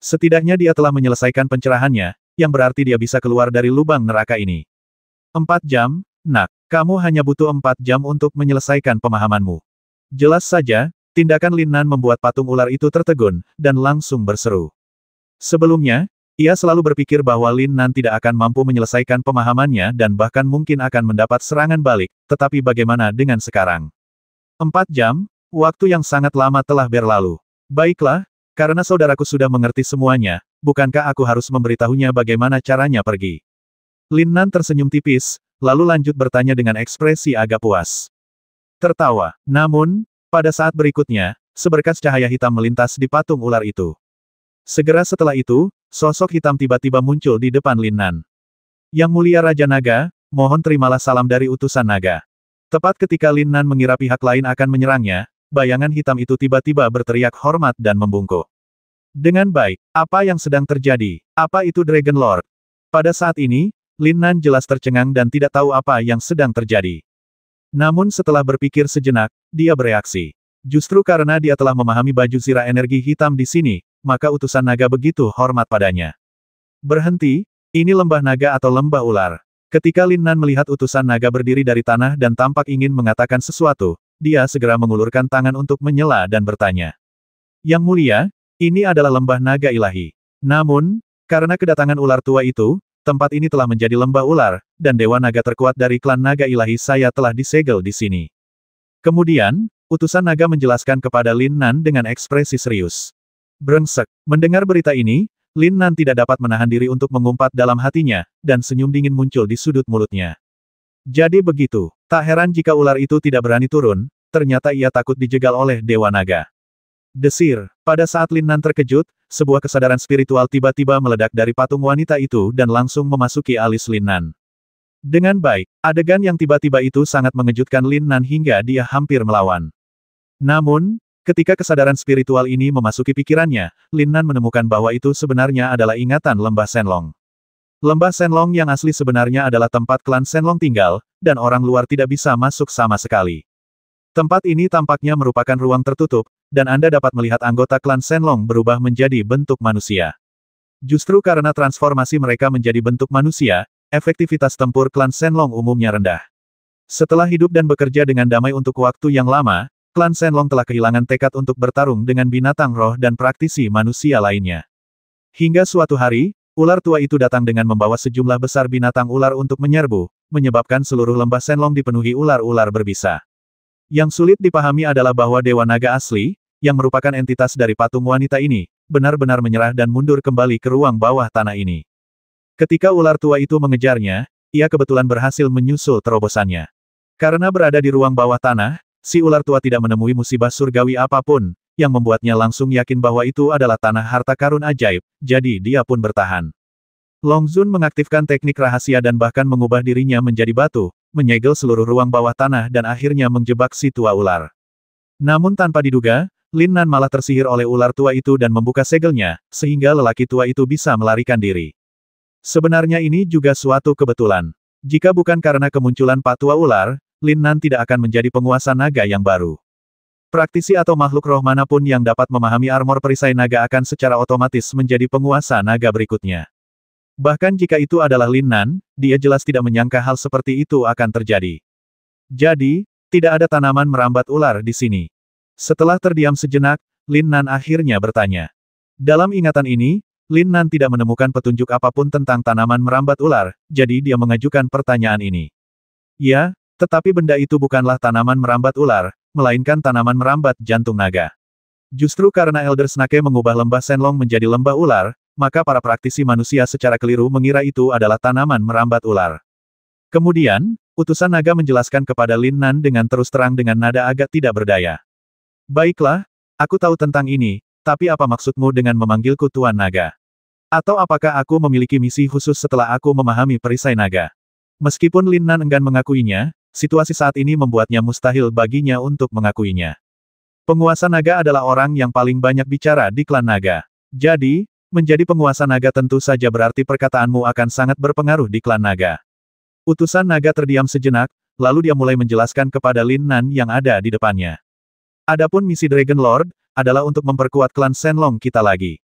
Setidaknya dia telah menyelesaikan pencerahannya, yang berarti dia bisa keluar dari lubang neraka ini. 4 jam, nak, kamu hanya butuh 4 jam untuk menyelesaikan pemahamanmu. Jelas saja, tindakan Lin Nan membuat patung ular itu tertegun, dan langsung berseru. Sebelumnya, ia selalu berpikir bahwa Lin Nan tidak akan mampu menyelesaikan pemahamannya dan bahkan mungkin akan mendapat serangan balik, tetapi bagaimana dengan sekarang? 4 jam, waktu yang sangat lama telah berlalu. Baiklah, karena saudaraku sudah mengerti semuanya, bukankah aku harus memberitahunya bagaimana caranya pergi? Lin Nan tersenyum tipis, lalu lanjut bertanya dengan ekspresi agak puas. Tertawa. Namun, pada saat berikutnya, seberkas cahaya hitam melintas di patung ular itu. Segera setelah itu, sosok hitam tiba-tiba muncul di depan Lin Nan. Yang mulia Raja Naga, mohon terimalah salam dari utusan naga. Tepat ketika Lin Nan mengira pihak lain akan menyerangnya, bayangan hitam itu tiba-tiba berteriak hormat dan membungkuk. Dengan baik, apa yang sedang terjadi? Apa itu Dragon Lord? Pada saat ini, Lin Nan jelas tercengang dan tidak tahu apa yang sedang terjadi. Namun setelah berpikir sejenak, dia bereaksi. Justru karena dia telah memahami baju zirah energi hitam di sini, maka utusan naga begitu hormat padanya. Berhenti, ini lembah naga atau lembah ular. Ketika Lin Nan melihat utusan naga berdiri dari tanah dan tampak ingin mengatakan sesuatu, dia segera mengulurkan tangan untuk menyela dan bertanya. Yang mulia, ini adalah lembah naga ilahi. Namun, karena kedatangan ular tua itu, tempat ini telah menjadi lembah ular, dan dewa naga terkuat dari klan naga ilahi saya telah disegel di sini. Kemudian, utusan naga menjelaskan kepada Lin Nan dengan ekspresi serius. Brengsek. Mendengar berita ini, Lin Nan tidak dapat menahan diri untuk mengumpat dalam hatinya, dan senyum dingin muncul di sudut mulutnya. Jadi begitu. Tak heran jika ular itu tidak berani turun, ternyata ia takut dijegal oleh dewa naga. Desir. Pada saat Lin Nan terkejut, sebuah kesadaran spiritual tiba-tiba meledak dari patung wanita itu dan langsung memasuki alis Lin Nan. Dengan baik, adegan yang tiba-tiba itu sangat mengejutkan Lin Nan hingga dia hampir melawan. Namun, ketika kesadaran spiritual ini memasuki pikirannya, Lin Nan menemukan bahwa itu sebenarnya adalah ingatan lembah Shenlong. Lembah Shenlong yang asli sebenarnya adalah tempat klan Shenlong tinggal, dan orang luar tidak bisa masuk sama sekali. Tempat ini tampaknya merupakan ruang tertutup, dan Anda dapat melihat anggota klan Shenlong berubah menjadi bentuk manusia. Justru karena transformasi mereka menjadi bentuk manusia, efektivitas tempur klan Shenlong umumnya rendah. Setelah hidup dan bekerja dengan damai untuk waktu yang lama, klan Shenlong telah kehilangan tekad untuk bertarung dengan binatang roh dan praktisi manusia lainnya. Hingga suatu hari, ular tua itu datang dengan membawa sejumlah besar binatang ular untuk menyerbu, menyebabkan seluruh lembah Shenlong dipenuhi ular-ular berbisa. Yang sulit dipahami adalah bahwa Dewa Naga asli, yang merupakan entitas dari patung wanita ini, benar-benar menyerah dan mundur kembali ke ruang bawah tanah ini. Ketika ular tua itu mengejarnya, ia kebetulan berhasil menyusul terobosannya. Karena berada di ruang bawah tanah, si ular tua tidak menemui musibah surgawi apapun, yang membuatnya langsung yakin bahwa itu adalah tanah harta karun ajaib, jadi dia pun bertahan. Long Zun mengaktifkan teknik rahasia dan bahkan mengubah dirinya menjadi batu, menyegel seluruh ruang bawah tanah dan akhirnya menjebak si tua ular. Namun tanpa diduga, Lin Nan malah tersihir oleh ular tua itu dan membuka segelnya, sehingga lelaki tua itu bisa melarikan diri. Sebenarnya ini juga suatu kebetulan. Jika bukan karena kemunculan Pak Tua Ular, Lin Nan tidak akan menjadi penguasa naga yang baru. Praktisi atau makhluk roh manapun yang dapat memahami armor perisai naga akan secara otomatis menjadi penguasa naga berikutnya. Bahkan jika itu adalah Lin Nan, dia jelas tidak menyangka hal seperti itu akan terjadi. Jadi, tidak ada tanaman merambat ular di sini. Setelah terdiam sejenak, Lin Nan akhirnya bertanya. Dalam ingatan ini, Lin Nan tidak menemukan petunjuk apapun tentang tanaman merambat ular, jadi dia mengajukan pertanyaan ini. Ya, tetapi benda itu bukanlah tanaman merambat ular, melainkan tanaman merambat jantung naga. Justru karena Elder Snake mengubah lembah Shenlong menjadi lembah ular, maka para praktisi manusia secara keliru mengira itu adalah tanaman merambat ular. Kemudian, utusan naga menjelaskan kepada Lin Nan dengan terus terang dengan nada agak tidak berdaya. Baiklah, aku tahu tentang ini, tapi apa maksudmu dengan memanggilku Tuan Naga? Atau apakah aku memiliki misi khusus setelah aku memahami perisai naga? Meskipun Lin Nan enggan mengakuinya, situasi saat ini membuatnya mustahil baginya untuk mengakuinya. Penguasa naga adalah orang yang paling banyak bicara di klan naga. Jadi, menjadi penguasa naga tentu saja berarti perkataanmu akan sangat berpengaruh di klan naga. Utusan naga terdiam sejenak, lalu dia mulai menjelaskan kepada Lin Nan yang ada di depannya. Adapun misi Dragon Lord, adalah untuk memperkuat klan Shenlong kita lagi.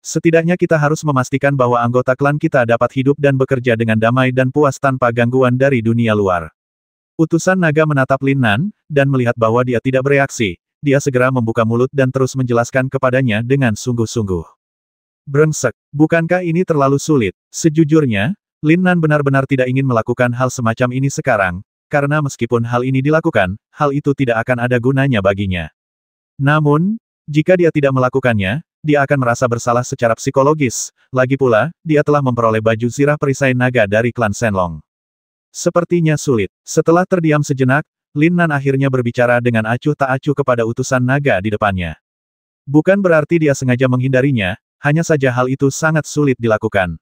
Setidaknya kita harus memastikan bahwa anggota klan kita dapat hidup dan bekerja dengan damai dan puas tanpa gangguan dari dunia luar. Utusan naga menatap Lin Nan, dan melihat bahwa dia tidak bereaksi, dia segera membuka mulut dan terus menjelaskan kepadanya dengan sungguh-sungguh. Brengsek, bukankah ini terlalu sulit? Sejujurnya, Lin Nan benar-benar tidak ingin melakukan hal semacam ini sekarang, karena meskipun hal ini dilakukan, hal itu tidak akan ada gunanya baginya. Namun, jika dia tidak melakukannya, dia akan merasa bersalah secara psikologis, lagi pula, dia telah memperoleh baju zirah perisai naga dari klan Shenlong. Sepertinya sulit. Setelah terdiam sejenak, Lin Nan akhirnya berbicara dengan acuh tak acuh kepada utusan naga di depannya. Bukan berarti dia sengaja menghindarinya, hanya saja hal itu sangat sulit dilakukan.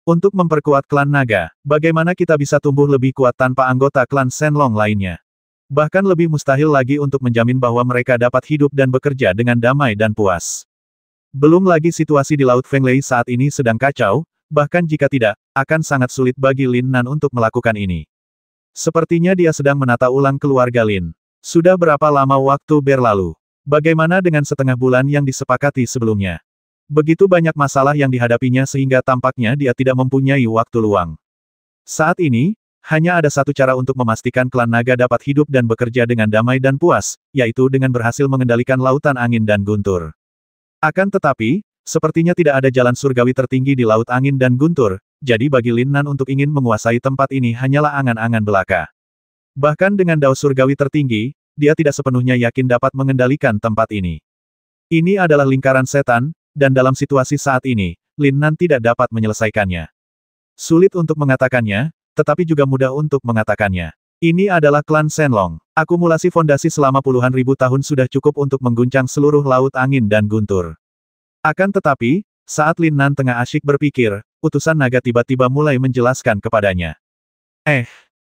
Untuk memperkuat klan naga, bagaimana kita bisa tumbuh lebih kuat tanpa anggota klan Shenlong lainnya? Bahkan lebih mustahil lagi untuk menjamin bahwa mereka dapat hidup dan bekerja dengan damai dan puas. Belum lagi situasi di Laut Fenglei saat ini sedang kacau, bahkan jika tidak, akan sangat sulit bagi Lin Nan untuk melakukan ini. Sepertinya dia sedang menata ulang keluarga Lin. Sudah berapa lama waktu berlalu? Bagaimana dengan setengah bulan yang disepakati sebelumnya? Begitu banyak masalah yang dihadapinya sehingga tampaknya dia tidak mempunyai waktu luang. Saat ini, hanya ada satu cara untuk memastikan klan naga dapat hidup dan bekerja dengan damai dan puas, yaitu dengan berhasil mengendalikan lautan angin dan guntur. Akan tetapi, sepertinya tidak ada jalan surgawi tertinggi di laut angin dan guntur, jadi bagi Lin Nan untuk ingin menguasai tempat ini hanyalah angan-angan belaka. Bahkan dengan dao surgawi tertinggi, dia tidak sepenuhnya yakin dapat mengendalikan tempat ini. Ini adalah lingkaran setan, dan dalam situasi saat ini, Lin Nan tidak dapat menyelesaikannya. Sulit untuk mengatakannya, tetapi juga mudah untuk mengatakannya. Ini adalah klan Shenlong. Akumulasi fondasi selama puluhan ribu tahun sudah cukup untuk mengguncang seluruh laut angin dan guntur. Akan tetapi, saat Lin Nan tengah asyik berpikir, utusan naga tiba-tiba mulai menjelaskan kepadanya.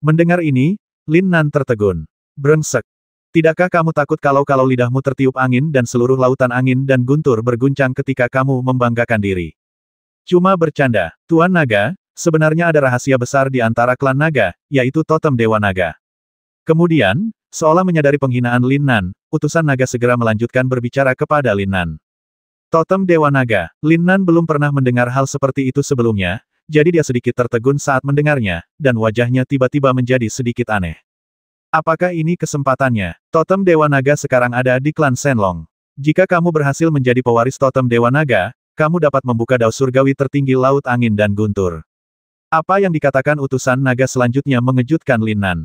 Mendengar ini, Lin Nan tertegun. Brengsek. Tidakkah kamu takut kalau lidahmu tertiup angin dan seluruh lautan angin dan guntur berguncang ketika kamu membanggakan diri? Cuma bercanda, Tuan Naga. Sebenarnya ada rahasia besar di antara klan naga, yaitu totem Dewa Naga. Kemudian, seolah menyadari penghinaan Lin Nan, utusan naga segera melanjutkan berbicara kepada Lin Nan. Totem Dewa Naga, Lin Nan belum pernah mendengar hal seperti itu sebelumnya, jadi dia sedikit tertegun saat mendengarnya, dan wajahnya tiba-tiba menjadi sedikit aneh. Apakah ini kesempatannya? Totem Dewa Naga sekarang ada di klan Shenlong. Jika kamu berhasil menjadi pewaris totem Dewa Naga, kamu dapat membuka dao surgawi tertinggi laut angin dan guntur. Apa yang dikatakan utusan naga selanjutnya mengejutkan Lin Nan.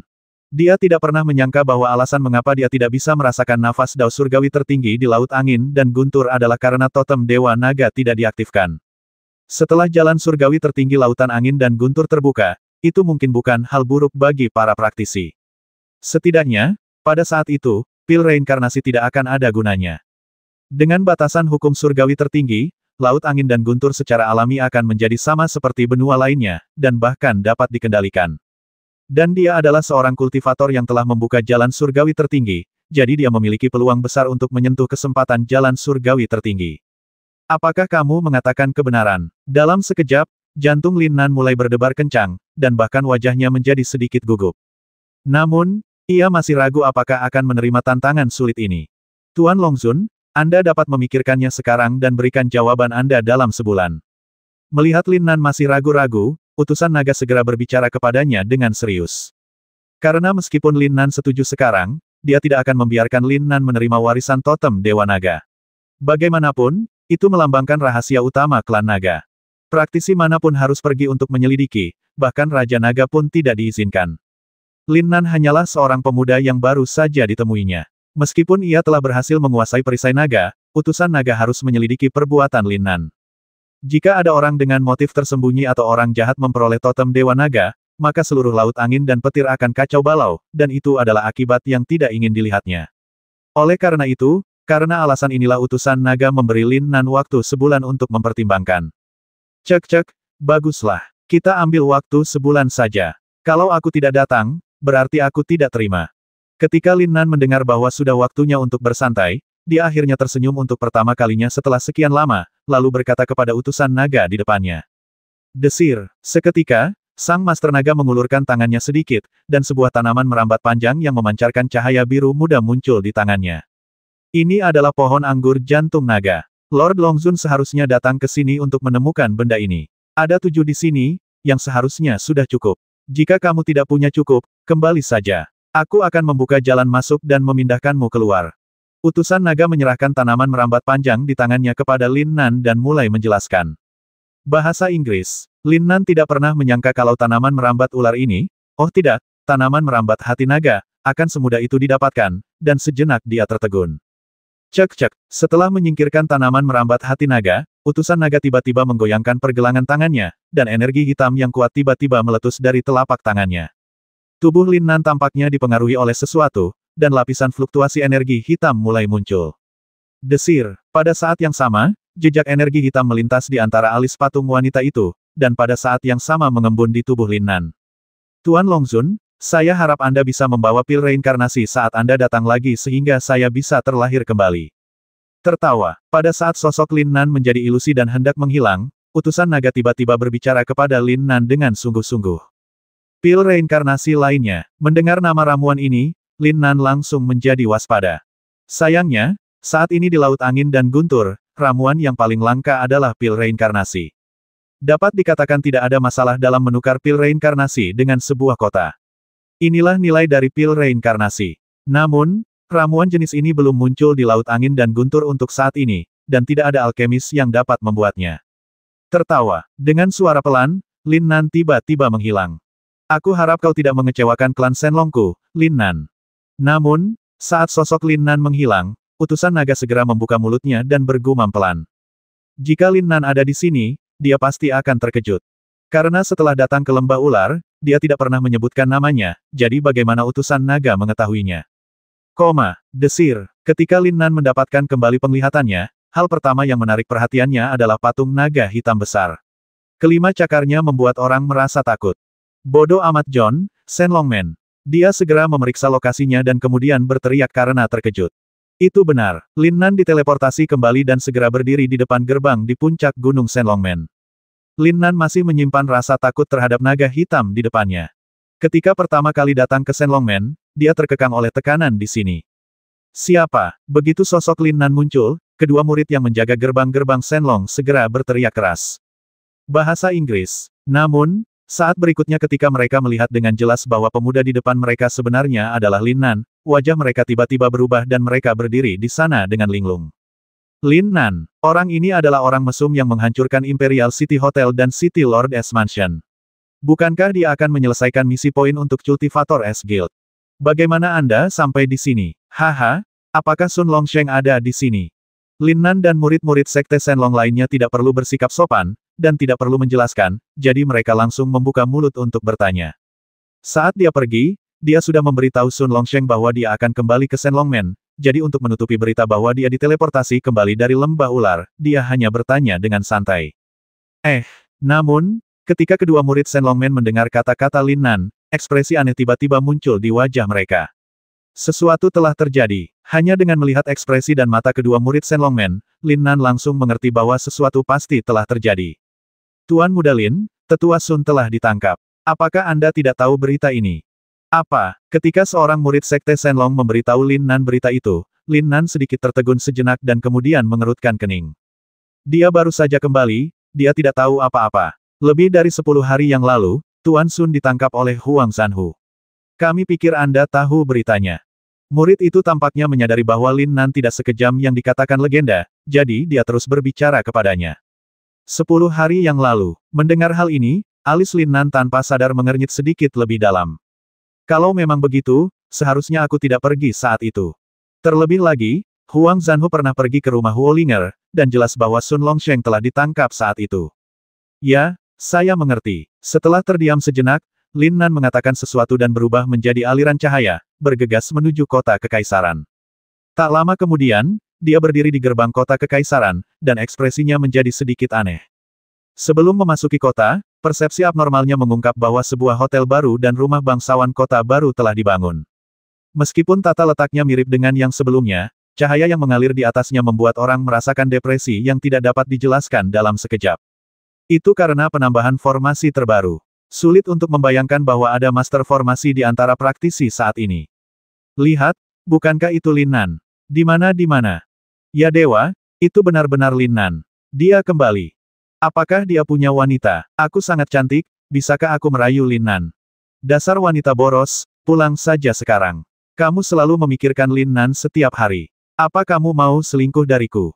Dia tidak pernah menyangka bahwa alasan mengapa dia tidak bisa merasakan nafas dao surgawi tertinggi di laut angin dan guntur adalah karena totem Dewa Naga tidak diaktifkan. Setelah jalan surgawi tertinggi lautan angin dan guntur terbuka, itu mungkin bukan hal buruk bagi para praktisi. Setidaknya, pada saat itu, pil reinkarnasi tidak akan ada gunanya. Dengan batasan hukum surgawi tertinggi, laut angin dan guntur secara alami akan menjadi sama seperti benua lainnya, dan bahkan dapat dikendalikan. Dan dia adalah seorang kultivator yang telah membuka jalan surgawi tertinggi, jadi dia memiliki peluang besar untuk menyentuh kesempatan jalan surgawi tertinggi. Apakah kamu mengatakan kebenaran? Dalam sekejap, jantung Lin Nan mulai berdebar kencang, dan bahkan wajahnya menjadi sedikit gugup. Namun, ia masih ragu apakah akan menerima tantangan sulit ini. Tuan Longzun, Anda dapat memikirkannya sekarang dan berikan jawaban Anda dalam sebulan. Melihat Lin Nan masih ragu-ragu, utusan naga segera berbicara kepadanya dengan serius. Karena meskipun Lin Nan setuju sekarang, dia tidak akan membiarkan Lin Nan menerima warisan totem Dewa Naga. Bagaimanapun, itu melambangkan rahasia utama klan naga. Praktisi manapun harus pergi untuk menyelidiki, bahkan Raja Naga pun tidak diizinkan. Lin Nan hanyalah seorang pemuda yang baru saja ditemuinya. Meskipun ia telah berhasil menguasai perisai naga, utusan naga harus menyelidiki perbuatan Lin Nan. Jika ada orang dengan motif tersembunyi atau orang jahat memperoleh totem Dewa Naga, maka seluruh laut angin dan petir akan kacau balau, dan itu adalah akibat yang tidak ingin dilihatnya. Oleh karena itu, karena alasan inilah utusan naga memberi Lin Nan waktu sebulan untuk mempertimbangkan. Cek, baguslah. Kita ambil waktu sebulan saja. Kalau aku tidak datang, berarti aku tidak terima. Ketika Lin Nan mendengar bahwa sudah waktunya untuk bersantai, dia akhirnya tersenyum untuk pertama kalinya setelah sekian lama, lalu berkata kepada utusan naga di depannya. Desir, seketika, sang Master Naga mengulurkan tangannya sedikit, dan sebuah tanaman merambat panjang yang memancarkan cahaya biru muda muncul di tangannya. Ini adalah pohon anggur jantung naga. Lord Longzun seharusnya datang ke sini untuk menemukan benda ini. Ada 7 di sini, yang seharusnya sudah cukup. Jika kamu tidak punya cukup, kembali saja. Aku akan membuka jalan masuk dan memindahkanmu keluar. Utusan naga menyerahkan tanaman merambat panjang di tangannya kepada Lin Nan dan mulai menjelaskan. Bahasa Inggris. Lin Nan tidak pernah menyangka kalau tanaman merambat ular ini, oh tidak, tanaman merambat hati naga, akan semudah itu didapatkan, dan sejenak dia tertegun. Cek, setelah menyingkirkan tanaman merambat hati naga, utusan naga tiba-tiba menggoyangkan pergelangan tangannya, dan energi hitam yang kuat tiba-tiba meletus dari telapak tangannya. Tubuh Lin Nan tampaknya dipengaruhi oleh sesuatu, dan lapisan fluktuasi energi hitam mulai muncul. Desir, pada saat yang sama, jejak energi hitam melintas di antara alis patung wanita itu, dan pada saat yang sama mengembun di tubuh Lin Nan. Tuan Longzun, saya harap Anda bisa membawa pil reinkarnasi saat Anda datang lagi sehingga saya bisa terlahir kembali. Tertawa, pada saat sosok Lin Nan menjadi ilusi dan hendak menghilang, utusan naga tiba-tiba berbicara kepada Lin Nan dengan sungguh-sungguh. Pil reinkarnasi lainnya, mendengar nama ramuan ini, Lin Nan langsung menjadi waspada. Sayangnya, saat ini di Laut Angin dan Guntur, ramuan yang paling langka adalah pil reinkarnasi. Dapat dikatakan tidak ada masalah dalam menukar pil reinkarnasi dengan sebuah kota. Inilah nilai dari pil reinkarnasi. Namun, ramuan jenis ini belum muncul di Laut Angin dan Guntur untuk saat ini, dan tidak ada alkemis yang dapat membuatnya. Tertawa, dengan suara pelan, Lin Nan tiba-tiba menghilang. Aku harap kau tidak mengecewakan klan Shenlongku, Lin Nan. Namun, saat sosok Lin Nan menghilang, utusan naga segera membuka mulutnya dan bergumam pelan. Jika Lin Nan ada di sini, dia pasti akan terkejut. Karena setelah datang ke lembah ular, dia tidak pernah menyebutkan namanya, jadi bagaimana utusan naga mengetahuinya? Desir, ketika Lin Nan mendapatkan kembali penglihatannya, hal pertama yang menarik perhatiannya adalah patung naga hitam besar. Kelima cakarnya membuat orang merasa takut. Bodoh amat John, Shenlongman. Dia segera memeriksa lokasinya dan kemudian berteriak karena terkejut. Itu benar, Lin Nan diteleportasi kembali dan segera berdiri di depan gerbang di puncak Gunung Shenlongman. Lin Nan masih menyimpan rasa takut terhadap naga hitam di depannya. Ketika pertama kali datang ke Shenlongman, dia terkekang oleh tekanan di sini. Siapa? Begitu sosok Lin Nan muncul, kedua murid yang menjaga gerbang-gerbang Shenlong segera berteriak keras. Bahasa Inggris. Namun, saat berikutnya ketika mereka melihat dengan jelas bahwa pemuda di depan mereka sebenarnya adalah Lin Nan, wajah mereka tiba-tiba berubah dan mereka berdiri di sana dengan linglung. Lin Nan, orang ini adalah orang mesum yang menghancurkan Imperial City Hotel dan City Lord S Mansion. Bukankah dia akan menyelesaikan misi poin untuk Cultivator S Guild? Bagaimana Anda sampai di sini? Haha, apakah Sun Longsheng ada di sini? Lin Nan dan murid-murid Sekte Shenlong lainnya tidak perlu bersikap sopan, dan tidak perlu menjelaskan, jadi mereka langsung membuka mulut untuk bertanya. Saat dia pergi, dia sudah memberitahu Sun Longsheng bahwa dia akan kembali ke Shenlongman, jadi untuk menutupi berita bahwa dia diteleportasi kembali dari lembah ular, dia hanya bertanya dengan santai. Namun, ketika kedua murid Shenlongmen mendengar kata-kata Lin Nan, ekspresi aneh tiba-tiba muncul di wajah mereka. Sesuatu telah terjadi. Hanya dengan melihat ekspresi dan mata kedua murid Shenlongmen, Lin Nan langsung mengerti bahwa sesuatu pasti telah terjadi. Tuan Muda Lin, Tetua Sun telah ditangkap. Apakah Anda tidak tahu berita ini? Apa? Ketika seorang murid Sekte Shenlong memberitahu Lin Nan berita itu, Lin Nan sedikit tertegun sejenak dan kemudian mengerutkan kening. Dia baru saja kembali, dia tidak tahu apa-apa. Lebih dari 10 hari yang lalu, Tuan Sun ditangkap oleh Huang Zanhu. Kami pikir Anda tahu beritanya. Murid itu tampaknya menyadari bahwa Lin Nan tidak sekejam yang dikatakan legenda, jadi dia terus berbicara kepadanya. 10 hari yang lalu, mendengar hal ini, alis Lin Nan tanpa sadar mengernyit sedikit lebih dalam. Kalau memang begitu, seharusnya aku tidak pergi saat itu. Terlebih lagi, Huang Zanhu pernah pergi ke rumah Huolinger, dan jelas bahwa Sun Longsheng telah ditangkap saat itu. Ya, saya mengerti. Setelah terdiam sejenak, Lin Nan mengatakan sesuatu dan berubah menjadi aliran cahaya, bergegas menuju kota kekaisaran. Tak lama kemudian, dia berdiri di gerbang kota kekaisaran, dan ekspresinya menjadi sedikit aneh. Sebelum memasuki kota, persepsi abnormalnya mengungkap bahwa sebuah hotel baru dan rumah bangsawan kota baru telah dibangun. Meskipun tata letaknya mirip dengan yang sebelumnya, cahaya yang mengalir di atasnya membuat orang merasakan depresi yang tidak dapat dijelaskan dalam sekejap. Itu karena penambahan formasi terbaru. Sulit untuk membayangkan bahwa ada master formasi di antara praktisi saat ini. Lihat, bukankah itu Lin Nan? Di mana? Ya dewa, itu benar-benar Lin Nan. Dia kembali. Apakah dia punya wanita? Aku sangat cantik, bisakah aku merayu Lin Nan? Dasar wanita boros, pulang saja sekarang. Kamu selalu memikirkan Lin Nan setiap hari. Apa kamu mau selingkuh dariku?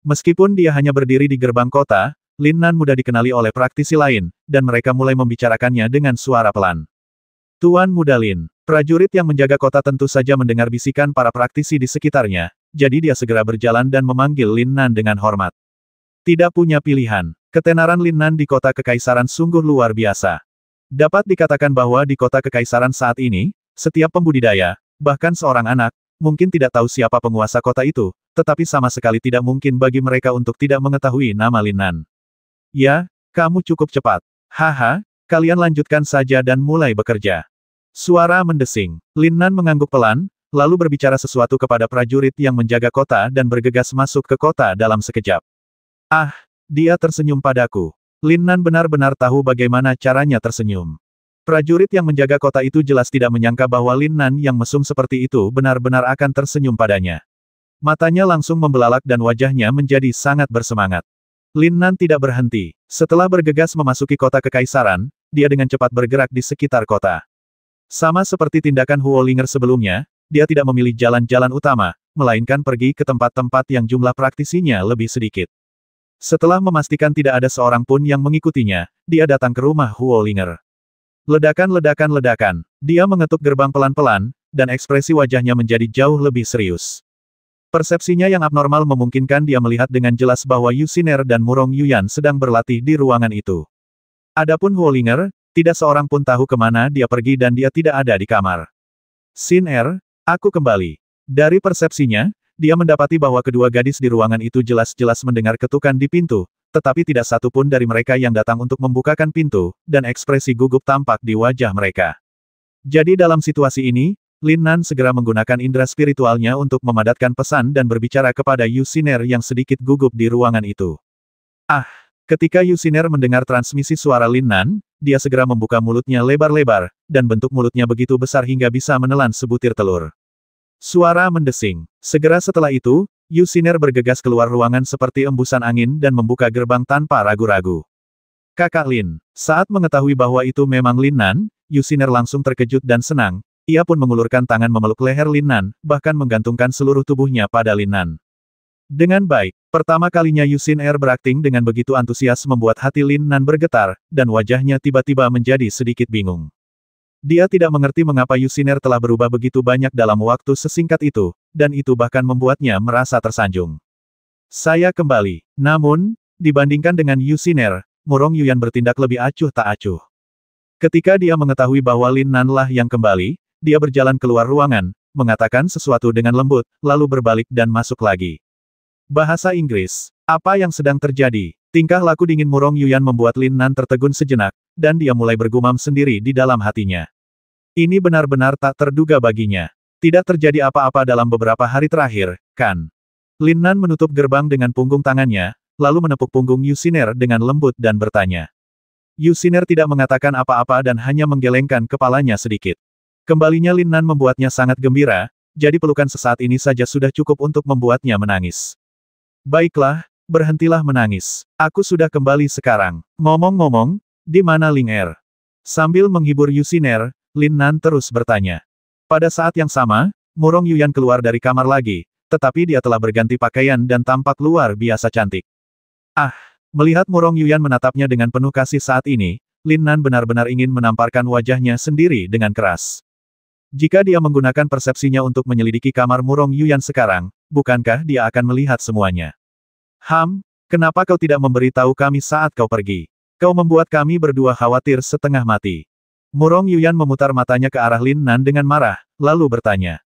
Meskipun dia hanya berdiri di gerbang kota, Lin Nan mudah dikenali oleh praktisi lain, dan mereka mulai membicarakannya dengan suara pelan. Tuan Muda Lin, prajurit yang menjaga kota tentu saja mendengar bisikan para praktisi di sekitarnya, jadi dia segera berjalan dan memanggil Lin Nan dengan hormat. Tidak punya pilihan, ketenaran Lin Nan di kota kekaisaran sungguh luar biasa. Dapat dikatakan bahwa di kota kekaisaran saat ini, setiap pembudidaya, bahkan seorang anak, mungkin tidak tahu siapa penguasa kota itu, tetapi sama sekali tidak mungkin bagi mereka untuk tidak mengetahui nama Lin Nan. Ya, kamu cukup cepat. Haha, kalian lanjutkan saja dan mulai bekerja. Suara mendesing. Lin Nan mengangguk pelan, lalu berbicara sesuatu kepada prajurit yang menjaga kota dan bergegas masuk ke kota dalam sekejap. Dia tersenyum padaku. Lin Nan benar-benar tahu bagaimana caranya tersenyum. Prajurit yang menjaga kota itu jelas tidak menyangka bahwa Lin Nan yang mesum seperti itu benar-benar akan tersenyum padanya. Matanya langsung membelalak dan wajahnya menjadi sangat bersemangat. Lin Nan tidak berhenti. Setelah bergegas memasuki kota kekaisaran, dia dengan cepat bergerak di sekitar kota. Sama seperti tindakan Huolinger sebelumnya, dia tidak memilih jalan-jalan utama, melainkan pergi ke tempat-tempat yang jumlah praktisinya lebih sedikit. Setelah memastikan tidak ada seorang pun yang mengikutinya, dia datang ke rumah Huolinger. Ledakan. Dia mengetuk gerbang pelan-pelan, dan ekspresi wajahnya menjadi jauh lebih serius. Persepsinya yang abnormal memungkinkan dia melihat dengan jelas bahwa Yu Xiner dan Murong Yuyan sedang berlatih di ruangan itu. Adapun Huolinger, tidak seorang pun tahu kemana dia pergi dan dia tidak ada di kamar. Xiner, aku kembali. Dari persepsinya, dia mendapati bahwa kedua gadis di ruangan itu jelas-jelas mendengar ketukan di pintu, tetapi tidak satu pun dari mereka yang datang untuk membukakan pintu, dan ekspresi gugup tampak di wajah mereka. Jadi dalam situasi ini, Lin Nan segera menggunakan indera spiritualnya untuk memadatkan pesan dan berbicara kepada Yu Xiner yang sedikit gugup di ruangan itu. Ketika Yu Xiner mendengar transmisi suara Lin Nan, dia segera membuka mulutnya lebar-lebar, dan bentuk mulutnya begitu besar hingga bisa menelan sebutir telur. Suara mendesing. Segera setelah itu, Yu Xiner bergegas keluar ruangan seperti embusan angin dan membuka gerbang tanpa ragu-ragu. Kakak Lin. Saat mengetahui bahwa itu memang Lin Nan, Yu Xiner langsung terkejut dan senang. Ia pun mengulurkan tangan memeluk leher Lin Nan, bahkan menggantungkan seluruh tubuhnya pada Lin Nan. Dengan baik, pertama kalinya Yu Xiner berakting dengan begitu antusias membuat hati Lin Nan bergetar, dan wajahnya tiba-tiba menjadi sedikit bingung. Dia tidak mengerti mengapa Yu Xiner telah berubah begitu banyak dalam waktu sesingkat itu, dan itu bahkan membuatnya merasa tersanjung. Saya kembali. Namun, dibandingkan dengan Yu Xiner, Murong Yuyan bertindak lebih acuh tak acuh. Ketika dia mengetahui bahwa Lin Nan lah yang kembali, dia berjalan keluar ruangan, mengatakan sesuatu dengan lembut, lalu berbalik dan masuk lagi. Bahasa Inggris. Apa yang sedang terjadi? Tingkah laku dingin Murong Yuyan membuat Lin Nan tertegun sejenak, dan dia mulai bergumam sendiri di dalam hatinya. Ini benar-benar tak terduga baginya. Tidak terjadi apa-apa dalam beberapa hari terakhir, kan? Lin Nan menutup gerbang dengan punggung tangannya, lalu menepuk punggung Yusiner dengan lembut dan bertanya. Yusiner tidak mengatakan apa-apa dan hanya menggelengkan kepalanya sedikit. Kembalinya Lin Nan membuatnya sangat gembira, jadi pelukan sesaat ini saja sudah cukup untuk membuatnya menangis. Baiklah, berhentilah menangis. Aku sudah kembali sekarang. Ngomong-ngomong, di mana Ling Er? Sambil menghibur Yusiner, Lin Nan terus bertanya. Pada saat yang sama, Murong Yuyan keluar dari kamar lagi, tetapi dia telah berganti pakaian dan tampak luar biasa cantik. Ah! Melihat Murong Yuyan menatapnya dengan penuh kasih saat ini, Lin Nan benar-benar ingin menamparkan wajahnya sendiri dengan keras. Jika dia menggunakan persepsinya untuk menyelidiki kamar Murong Yuyan sekarang, bukankah dia akan melihat semuanya? Kenapa kau tidak memberitahu kami saat kau pergi? Kau membuat kami berdua khawatir setengah mati. Murong Yuyan memutar matanya ke arah Lin Nan dengan marah, lalu bertanya.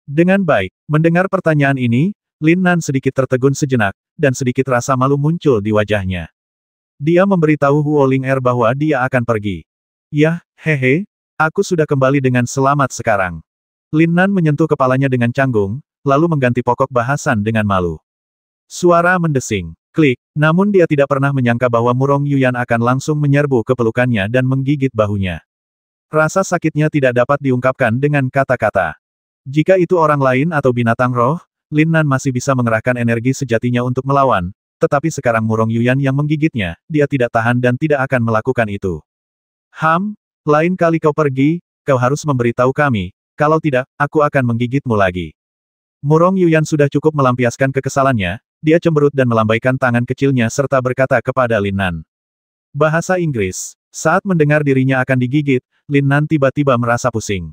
Dengan baik, mendengar pertanyaan ini, Lin Nan sedikit tertegun sejenak, dan sedikit rasa malu muncul di wajahnya. Dia memberitahu Huo Ling Er bahwa dia akan pergi. Yah, hehe, aku sudah kembali dengan selamat sekarang. Lin Nan menyentuh kepalanya dengan canggung, lalu mengganti pokok bahasan dengan malu. Suara mendesing. Klik, namun dia tidak pernah menyangka bahwa Murong Yuyan akan langsung menyerbu ke pelukannya dan menggigit bahunya. Rasa sakitnya tidak dapat diungkapkan dengan kata-kata. Jika itu orang lain atau binatang roh, Lin Nan masih bisa mengerahkan energi sejatinya untuk melawan, tetapi sekarang Murong Yuyan yang menggigitnya, dia tidak tahan dan tidak akan melakukan itu. Lain kali kau pergi, kau harus memberitahu kami, kalau tidak, aku akan menggigitmu lagi. Murong Yuyan sudah cukup melampiaskan kekesalannya, dia cemberut dan melambaikan tangan kecilnya serta berkata kepada Lin Nan. Bahasa Inggris. Saat mendengar dirinya akan digigit, Lin Nan tiba-tiba merasa pusing.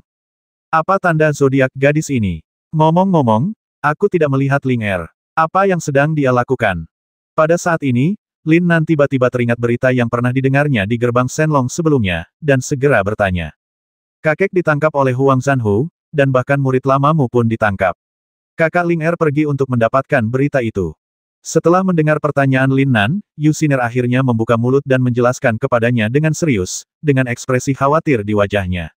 Apa tanda zodiak gadis ini? Ngomong-ngomong, aku tidak melihat Ling Er. Apa yang sedang dia lakukan? Pada saat ini, Lin Nan tiba-tiba teringat berita yang pernah didengarnya di gerbang Shenlong sebelumnya, dan segera bertanya. Kakek ditangkap oleh Huang Zanhu, dan bahkan murid lamamu pun ditangkap. Kakak Ling Er pergi untuk mendapatkan berita itu. Setelah mendengar pertanyaan Lin Nan, Yusiner akhirnya membuka mulut dan menjelaskan kepadanya dengan serius, dengan ekspresi khawatir di wajahnya.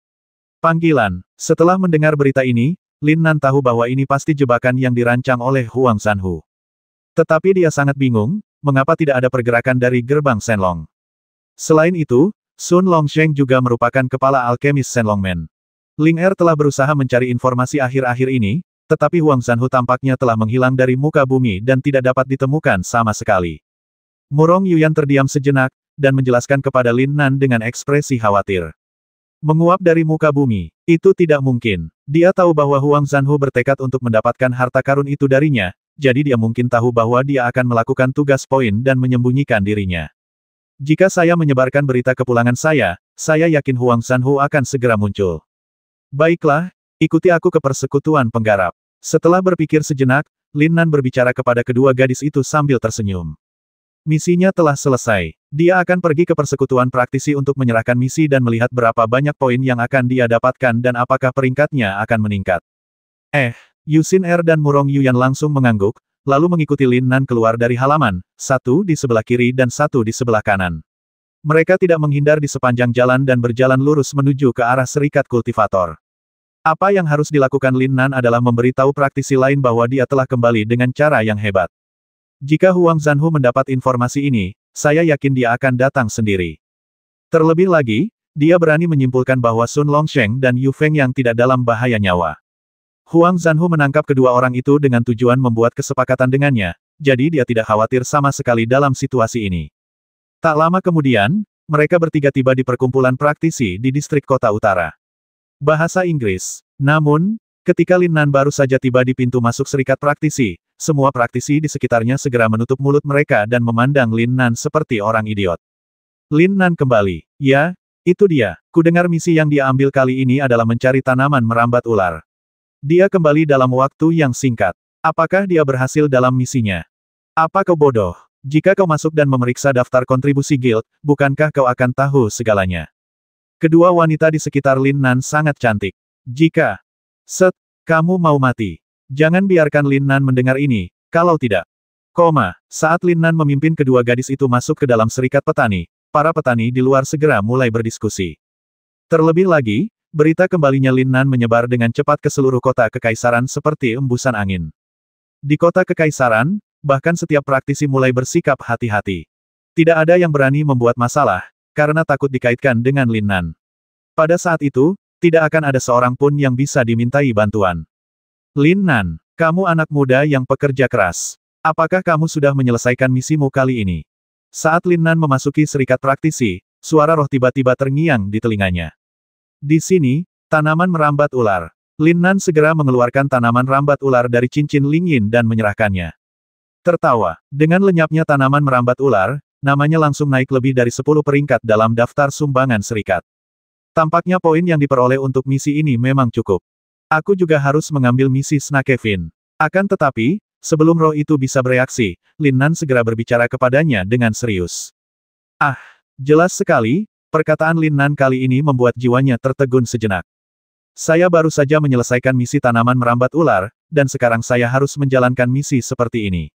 Panggilan. Setelah mendengar berita ini, Lin Nan tahu bahwa ini pasti jebakan yang dirancang oleh Huang Zanhu. Tetapi dia sangat bingung, mengapa tidak ada pergerakan dari gerbang Shenlong. Selain itu, Sun Longsheng juga merupakan kepala alkemis Shenlongmen. Ling Er telah berusaha mencari informasi akhir-akhir ini, tetapi Huang Zanhu tampaknya telah menghilang dari muka bumi dan tidak dapat ditemukan sama sekali. Murong Yuyan terdiam sejenak, dan menjelaskan kepada Lin Nan dengan ekspresi khawatir. Menguap dari muka bumi, itu tidak mungkin. Dia tahu bahwa Huang Zanhu bertekad untuk mendapatkan harta karun itu darinya, jadi dia mungkin tahu bahwa dia akan melakukan tugas poin dan menyembunyikan dirinya. Jika saya menyebarkan berita kepulangan saya yakin Huang Zanhu akan segera muncul. Baiklah, ikuti aku ke persekutuan penggarap. Setelah berpikir sejenak, Lin Nan berbicara kepada kedua gadis itu sambil tersenyum. Misinya telah selesai. Dia akan pergi ke persekutuan praktisi untuk menyerahkan misi dan melihat berapa banyak poin yang akan dia dapatkan dan apakah peringkatnya akan meningkat. Yusin Er dan Murong Yuyan langsung mengangguk, lalu mengikuti Lin Nan keluar dari halaman, satu di sebelah kiri dan satu di sebelah kanan. Mereka tidak menghindar di sepanjang jalan dan berjalan lurus menuju ke arah serikat kultivator. Apa yang harus dilakukan Lin Nan adalah memberitahu praktisi lain bahwa dia telah kembali dengan cara yang hebat. Jika Huang Zanhu mendapat informasi ini, saya yakin dia akan datang sendiri. Terlebih lagi, dia berani menyimpulkan bahwa Sun Longsheng dan Yu Feng yang tidak dalam bahaya nyawa. Huang Zanhu menangkap kedua orang itu dengan tujuan membuat kesepakatan dengannya, jadi dia tidak khawatir sama sekali dalam situasi ini. Tak lama kemudian, mereka bertiga tiba di perkumpulan praktisi di distrik kota utara. Bahasa Inggris. Namun, ketika Lin Nan baru saja tiba di pintu masuk serikat praktisi, semua praktisi di sekitarnya segera menutup mulut mereka dan memandang Lin Nan seperti orang idiot. Lin Nan kembali. Ya, itu dia. Kudengar misi yang dia ambil kali ini adalah mencari tanaman merambat ular. Dia kembali dalam waktu yang singkat. Apakah dia berhasil dalam misinya? Apa kau bodoh? Jika kau masuk dan memeriksa daftar kontribusi guild, bukankah kau akan tahu segalanya? Kedua wanita di sekitar Lin Nan sangat cantik. Jika Kamu mau mati. Jangan biarkan Lin Nan mendengar ini, kalau tidak. Saat Lin Nan memimpin kedua gadis itu masuk ke dalam serikat petani, para petani di luar segera mulai berdiskusi. Terlebih lagi, berita kembalinya Lin Nan menyebar dengan cepat ke seluruh kota kekaisaran seperti embusan angin. Di kota kekaisaran, bahkan setiap praktisi mulai bersikap hati-hati. Tidak ada yang berani membuat masalah, karena takut dikaitkan dengan Lin Nan. Pada saat itu, tidak akan ada seorang pun yang bisa dimintai bantuan. Lin Nan, kamu anak muda yang pekerja keras. Apakah kamu sudah menyelesaikan misimu kali ini? Saat Lin Nan memasuki serikat praktisi, suara roh tiba-tiba terngiang di telinganya. Di sini, tanaman merambat ular. Lin Nan segera mengeluarkan tanaman rambat ular dari cincin lingin dan menyerahkannya. Tertawa, dengan lenyapnya tanaman merambat ular, namanya langsung naik lebih dari 10 peringkat dalam daftar sumbangan serikat. Tampaknya poin yang diperoleh untuk misi ini memang cukup. Aku juga harus mengambil misi Snakevin. Akan tetapi, sebelum roh itu bisa bereaksi, Lin Nan segera berbicara kepadanya dengan serius. Ah, jelas sekali, perkataan Lin Nan kali ini membuat jiwanya tertegun sejenak. Saya baru saja menyelesaikan misi tanaman merambat ular, dan sekarang saya harus menjalankan misi seperti ini.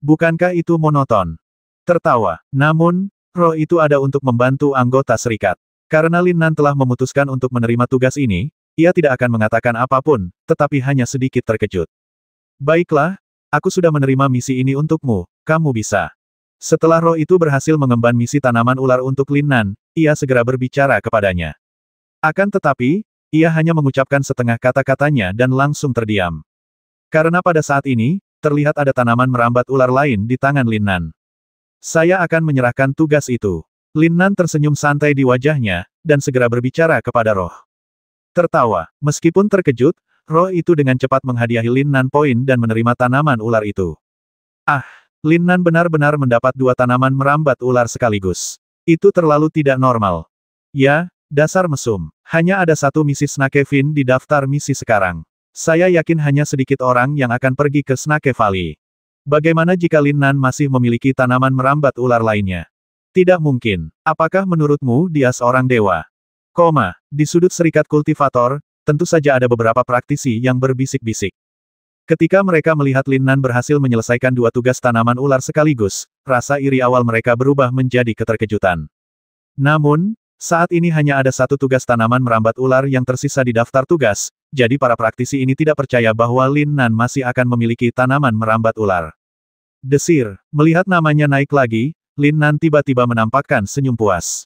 Bukankah itu monoton? Tertawa. Namun, roh itu ada untuk membantu anggota serikat. Karena Lin Nan telah memutuskan untuk menerima tugas ini, ia tidak akan mengatakan apapun, tetapi hanya sedikit terkejut. Baiklah, aku sudah menerima misi ini untukmu, kamu bisa. Setelah roh itu berhasil mengemban misi tanaman ular untuk Lin Nan, ia segera berbicara kepadanya. Akan tetapi, ia hanya mengucapkan setengah kata-katanya dan langsung terdiam. Karena pada saat ini, terlihat ada tanaman merambat ular lain di tangan Lin Nan. Saya akan menyerahkan tugas itu. Lin Nan tersenyum santai di wajahnya, dan segera berbicara kepada roh. Tertawa, meskipun terkejut, roh itu dengan cepat menghadiahi Lin Nan poin dan menerima tanaman ular itu. Ah, Lin Nan benar-benar mendapat 2 tanaman merambat ular sekaligus. Itu terlalu tidak normal. Ya, dasar mesum. Hanya ada 1 misi Snakevin di daftar misi sekarang. Saya yakin hanya sedikit orang yang akan pergi ke Snake Valley. Bagaimana jika Lin Nan masih memiliki tanaman merambat ular lainnya? Tidak mungkin. Apakah menurutmu dia seorang dewa? Di sudut serikat kultivator, tentu saja ada beberapa praktisi yang berbisik-bisik. Ketika mereka melihat Lin Nan berhasil menyelesaikan 2 tugas tanaman ular sekaligus, rasa iri awal mereka berubah menjadi keterkejutan. Namun, saat ini hanya ada 1 tugas tanaman merambat ular yang tersisa di daftar tugas, jadi para praktisi ini tidak percaya bahwa Lin Nan masih akan memiliki tanaman merambat ular. Desir, melihat namanya naik lagi, Lin Nan tiba-tiba menampakkan senyum puas.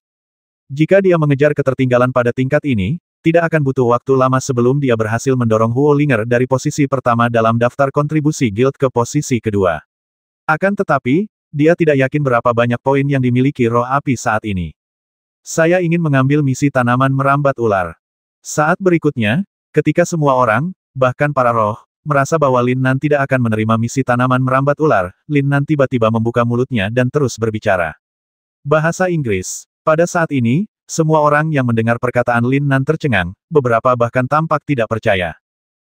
Jika dia mengejar ketertinggalan pada tingkat ini, tidak akan butuh waktu lama sebelum dia berhasil mendorong Huo Linger dari posisi pertama dalam daftar kontribusi guild ke posisi kedua. Akan tetapi, dia tidak yakin berapa banyak poin yang dimiliki roh api saat ini. Saya ingin mengambil misi tanaman merambat ular. Saat berikutnya, ketika semua orang, bahkan para roh, merasa bahwa Lin Nan tidak akan menerima misi tanaman merambat ular, Lin Nan tiba-tiba membuka mulutnya dan terus berbicara. Bahasa Inggris. Pada saat ini, semua orang yang mendengar perkataan Lin Nan tercengang, beberapa bahkan tampak tidak percaya.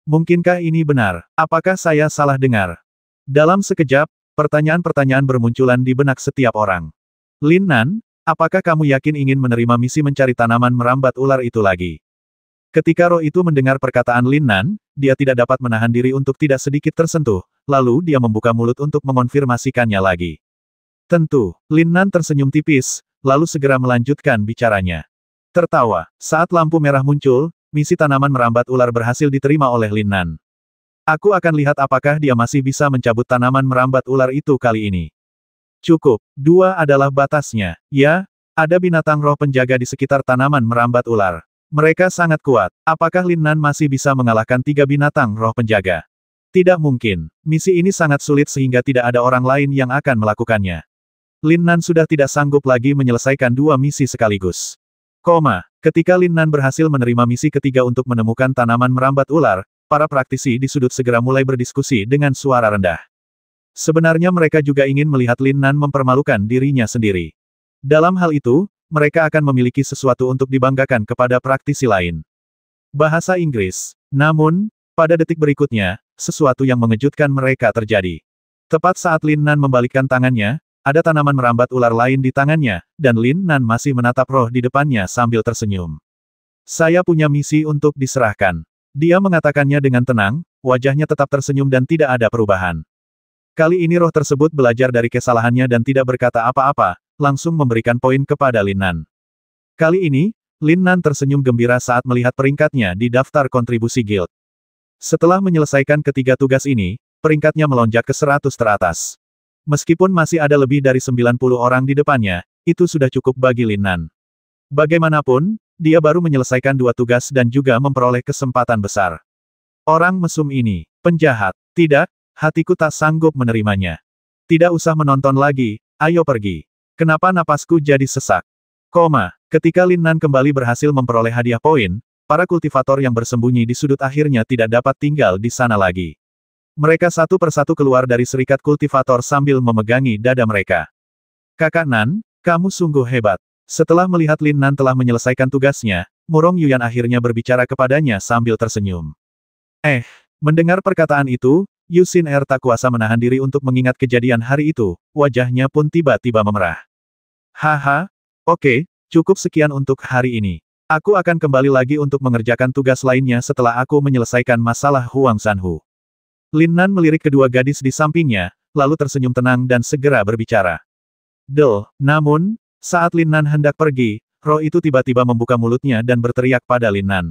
Mungkinkah ini benar? Apakah saya salah dengar? Dalam sekejap, pertanyaan-pertanyaan bermunculan di benak setiap orang. Lin Nan, apakah kamu yakin ingin menerima misi mencari tanaman merambat ular itu lagi? Ketika roh itu mendengar perkataan Lin Nan, dia tidak dapat menahan diri untuk tidak sedikit tersentuh, lalu dia membuka mulut untuk mengonfirmasikannya lagi. Tentu, Lin Nan tersenyum tipis, lalu segera melanjutkan bicaranya. Tertawa, saat lampu merah muncul, misi tanaman merambat ular berhasil diterima oleh Lin Nan. Aku akan lihat apakah dia masih bisa mencabut tanaman merambat ular itu kali ini. Cukup, 2 adalah batasnya. Ya, ada binatang roh penjaga di sekitar tanaman merambat ular. Mereka sangat kuat. Apakah Lin Nan masih bisa mengalahkan 3 binatang roh penjaga? Tidak mungkin. Misi ini sangat sulit sehingga tidak ada orang lain yang akan melakukannya. Lin Nan sudah tidak sanggup lagi menyelesaikan 2 misi sekaligus. Ketika Lin Nan berhasil menerima misi ketiga untuk menemukan tanaman merambat ular, para praktisi di sudut segera mulai berdiskusi dengan suara rendah. Sebenarnya mereka juga ingin melihat Lin Nan mempermalukan dirinya sendiri. Dalam hal itu, mereka akan memiliki sesuatu untuk dibanggakan kepada praktisi lain. Bahasa Inggris. Namun, pada detik berikutnya, sesuatu yang mengejutkan mereka terjadi. Tepat saat Lin Nan membalikkan tangannya, ada tanaman merambat ular lain di tangannya, dan Lin Nan masih menatap roh di depannya sambil tersenyum. Saya punya misi untuk diserahkan. Dia mengatakannya dengan tenang, wajahnya tetap tersenyum dan tidak ada perubahan. Kali ini roh tersebut belajar dari kesalahannya dan tidak berkata apa-apa, langsung memberikan poin kepada Lin Nan. Kali ini, Lin Nan tersenyum gembira saat melihat peringkatnya di daftar kontribusi guild. Setelah menyelesaikan ketiga tugas ini, peringkatnya melonjak ke 100 teratas. Meskipun masih ada lebih dari 90 orang di depannya, itu sudah cukup bagi Lin Nan. Bagaimanapun, dia baru menyelesaikan 2 tugas dan juga memperoleh kesempatan besar. Orang mesum ini, penjahat. Tidak, hatiku tak sanggup menerimanya. Tidak usah menonton lagi, ayo pergi. Kenapa napasku jadi sesak? Ketika Lin Nan kembali berhasil memperoleh hadiah poin, para kultivator yang bersembunyi di sudut akhirnya tidak dapat tinggal di sana lagi. Mereka satu persatu keluar dari serikat kultivator sambil memegangi dada mereka. Kakak Nan, kamu sungguh hebat. Setelah melihat Lin Nan telah menyelesaikan tugasnya, Murong Yuyan akhirnya berbicara kepadanya sambil tersenyum. Mendengar perkataan itu, Yu Xin tak kuasa menahan diri untuk mengingat kejadian hari itu, wajahnya pun tiba-tiba memerah. Haha, oke, cukup sekian untuk hari ini. Aku akan kembali lagi untuk mengerjakan tugas lainnya setelah aku menyelesaikan masalah Huang Sanhu. Lin Nan melirik kedua gadis di sampingnya, lalu tersenyum tenang dan segera berbicara. Namun, saat Lin Nan hendak pergi, roh itu tiba-tiba membuka mulutnya dan berteriak pada Lin Nan.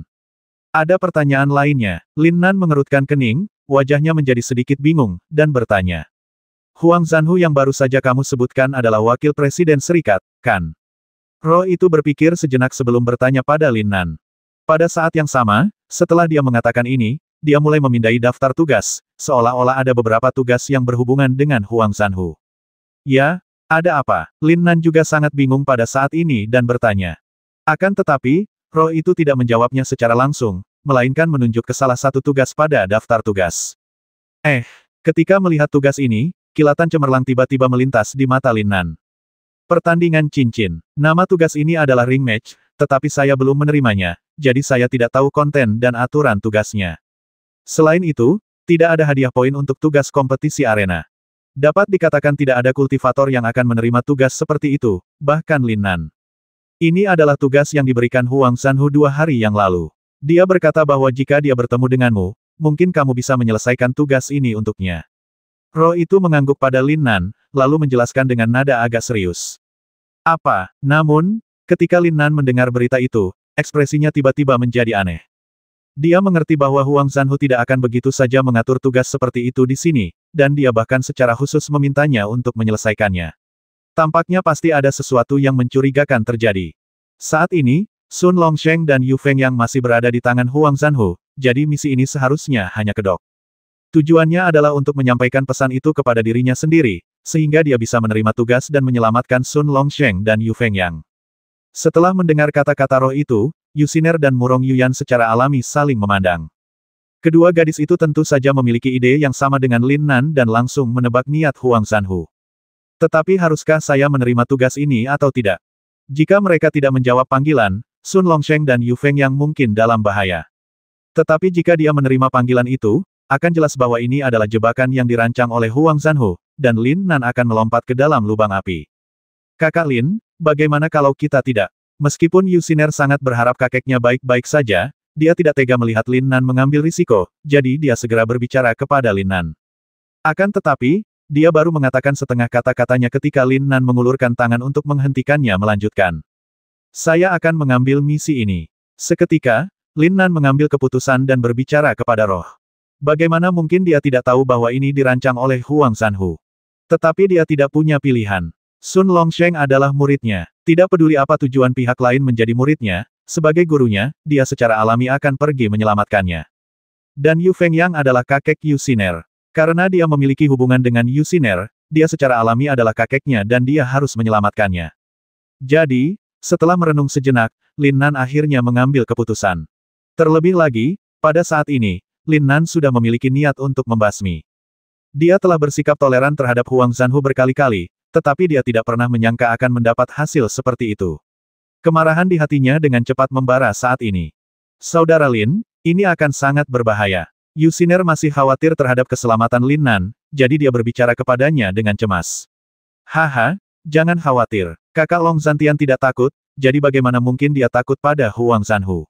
Ada pertanyaan lainnya. Lin Nan mengerutkan kening, wajahnya menjadi sedikit bingung, dan bertanya. Huang Zanhu yang baru saja kamu sebutkan adalah wakil presiden serikat, kan? Roh itu berpikir sejenak sebelum bertanya pada Lin Nan. Pada saat yang sama, setelah dia mengatakan ini, dia mulai memindai daftar tugas, seolah-olah ada beberapa tugas yang berhubungan dengan Huang Zanhu. Ya, ada apa? Lin Nan juga sangat bingung pada saat ini dan bertanya. Akan tetapi, roh itu tidak menjawabnya secara langsung, melainkan menunjuk ke salah satu tugas pada daftar tugas. Ketika melihat tugas ini, kilatan cemerlang tiba-tiba melintas di mata Lin Nan. Pertandingan cincin. Nama tugas ini adalah ring match, tetapi saya belum menerimanya, jadi saya tidak tahu konten dan aturan tugasnya. Selain itu, tidak ada hadiah poin untuk tugas kompetisi arena. Dapat dikatakan tidak ada kultivator yang akan menerima tugas seperti itu, bahkan Lin Nan. Ini adalah tugas yang diberikan Huang Zanhu 2 hari yang lalu. Dia berkata bahwa jika dia bertemu denganmu, mungkin kamu bisa menyelesaikan tugas ini untuknya. Roh itu mengangguk pada Lin Nan, lalu menjelaskan dengan nada agak serius. Namun, ketika Lin Nan mendengar berita itu, ekspresinya tiba-tiba menjadi aneh. Dia mengerti bahwa Huang Zanhu tidak akan begitu saja mengatur tugas seperti itu di sini, dan dia bahkan secara khusus memintanya untuk menyelesaikannya. Tampaknya pasti ada sesuatu yang mencurigakan terjadi. Saat ini, Sun Longsheng dan Yu Fengyang masih berada di tangan Huang Zanhu, jadi misi ini seharusnya hanya kedok. Tujuannya adalah untuk menyampaikan pesan itu kepada dirinya sendiri, sehingga dia bisa menerima tugas dan menyelamatkan Sun Longsheng dan Yu Fengyang. Setelah mendengar kata-kata roh itu, Yu Xiner dan Murong Yuyan secara alami saling memandang. Kedua gadis itu tentu saja memiliki ide yang sama dengan Lin Nan dan langsung menebak niat Huang Zanhu. Tetapi haruskah saya menerima tugas ini atau tidak? Jika mereka tidak menjawab panggilan, Sun Longsheng dan Yu Fengyang mungkin dalam bahaya. Tetapi jika dia menerima panggilan itu, akan jelas bahwa ini adalah jebakan yang dirancang oleh Huang Zanhu, dan Lin Nan akan melompat ke dalam lubang api. Kakak Lin, bagaimana kalau kita tidak? Meskipun Yu Xiner sangat berharap kakeknya baik-baik saja, dia tidak tega melihat Lin Nan mengambil risiko, jadi dia segera berbicara kepada Lin Nan. Akan tetapi, dia baru mengatakan setengah kata-katanya ketika Lin Nan mengulurkan tangan untuk menghentikannya melanjutkan. Saya akan mengambil misi ini. Seketika, Lin Nan mengambil keputusan dan berbicara kepada roh. Bagaimana mungkin dia tidak tahu bahwa ini dirancang oleh Huang Zanhu? Tetapi dia tidak punya pilihan. Sun Longsheng adalah muridnya. Tidak peduli apa tujuan pihak lain menjadi muridnya, sebagai gurunya, dia secara alami akan pergi menyelamatkannya. Dan Yu Fengyang adalah kakek Yu Xiner. Karena dia memiliki hubungan dengan Yu Xiner, dia secara alami adalah kakeknya dan dia harus menyelamatkannya. Jadi, setelah merenung sejenak, Lin Nan akhirnya mengambil keputusan. Terlebih lagi, pada saat ini, Lin Nan sudah memiliki niat untuk membasmi. Dia telah bersikap toleran terhadap Huang Zanhu berkali-kali, tetapi dia tidak pernah menyangka akan mendapat hasil seperti itu. Kemarahan di hatinya dengan cepat membara saat ini. Saudara Lin, ini akan sangat berbahaya. Yu Xiner masih khawatir terhadap keselamatan Lin Nan, jadi dia berbicara kepadanya dengan cemas. Haha, jangan khawatir. Kakak Long Zantian tidak takut, jadi bagaimana mungkin dia takut pada Huang Zanhu?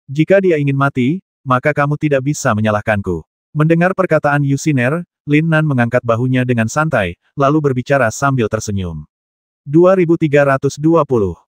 Jika dia ingin mati, maka kamu tidak bisa menyalahkanku. Mendengar perkataan Yuxiner, Lin Nan mengangkat bahunya dengan santai, lalu berbicara sambil tersenyum. 2320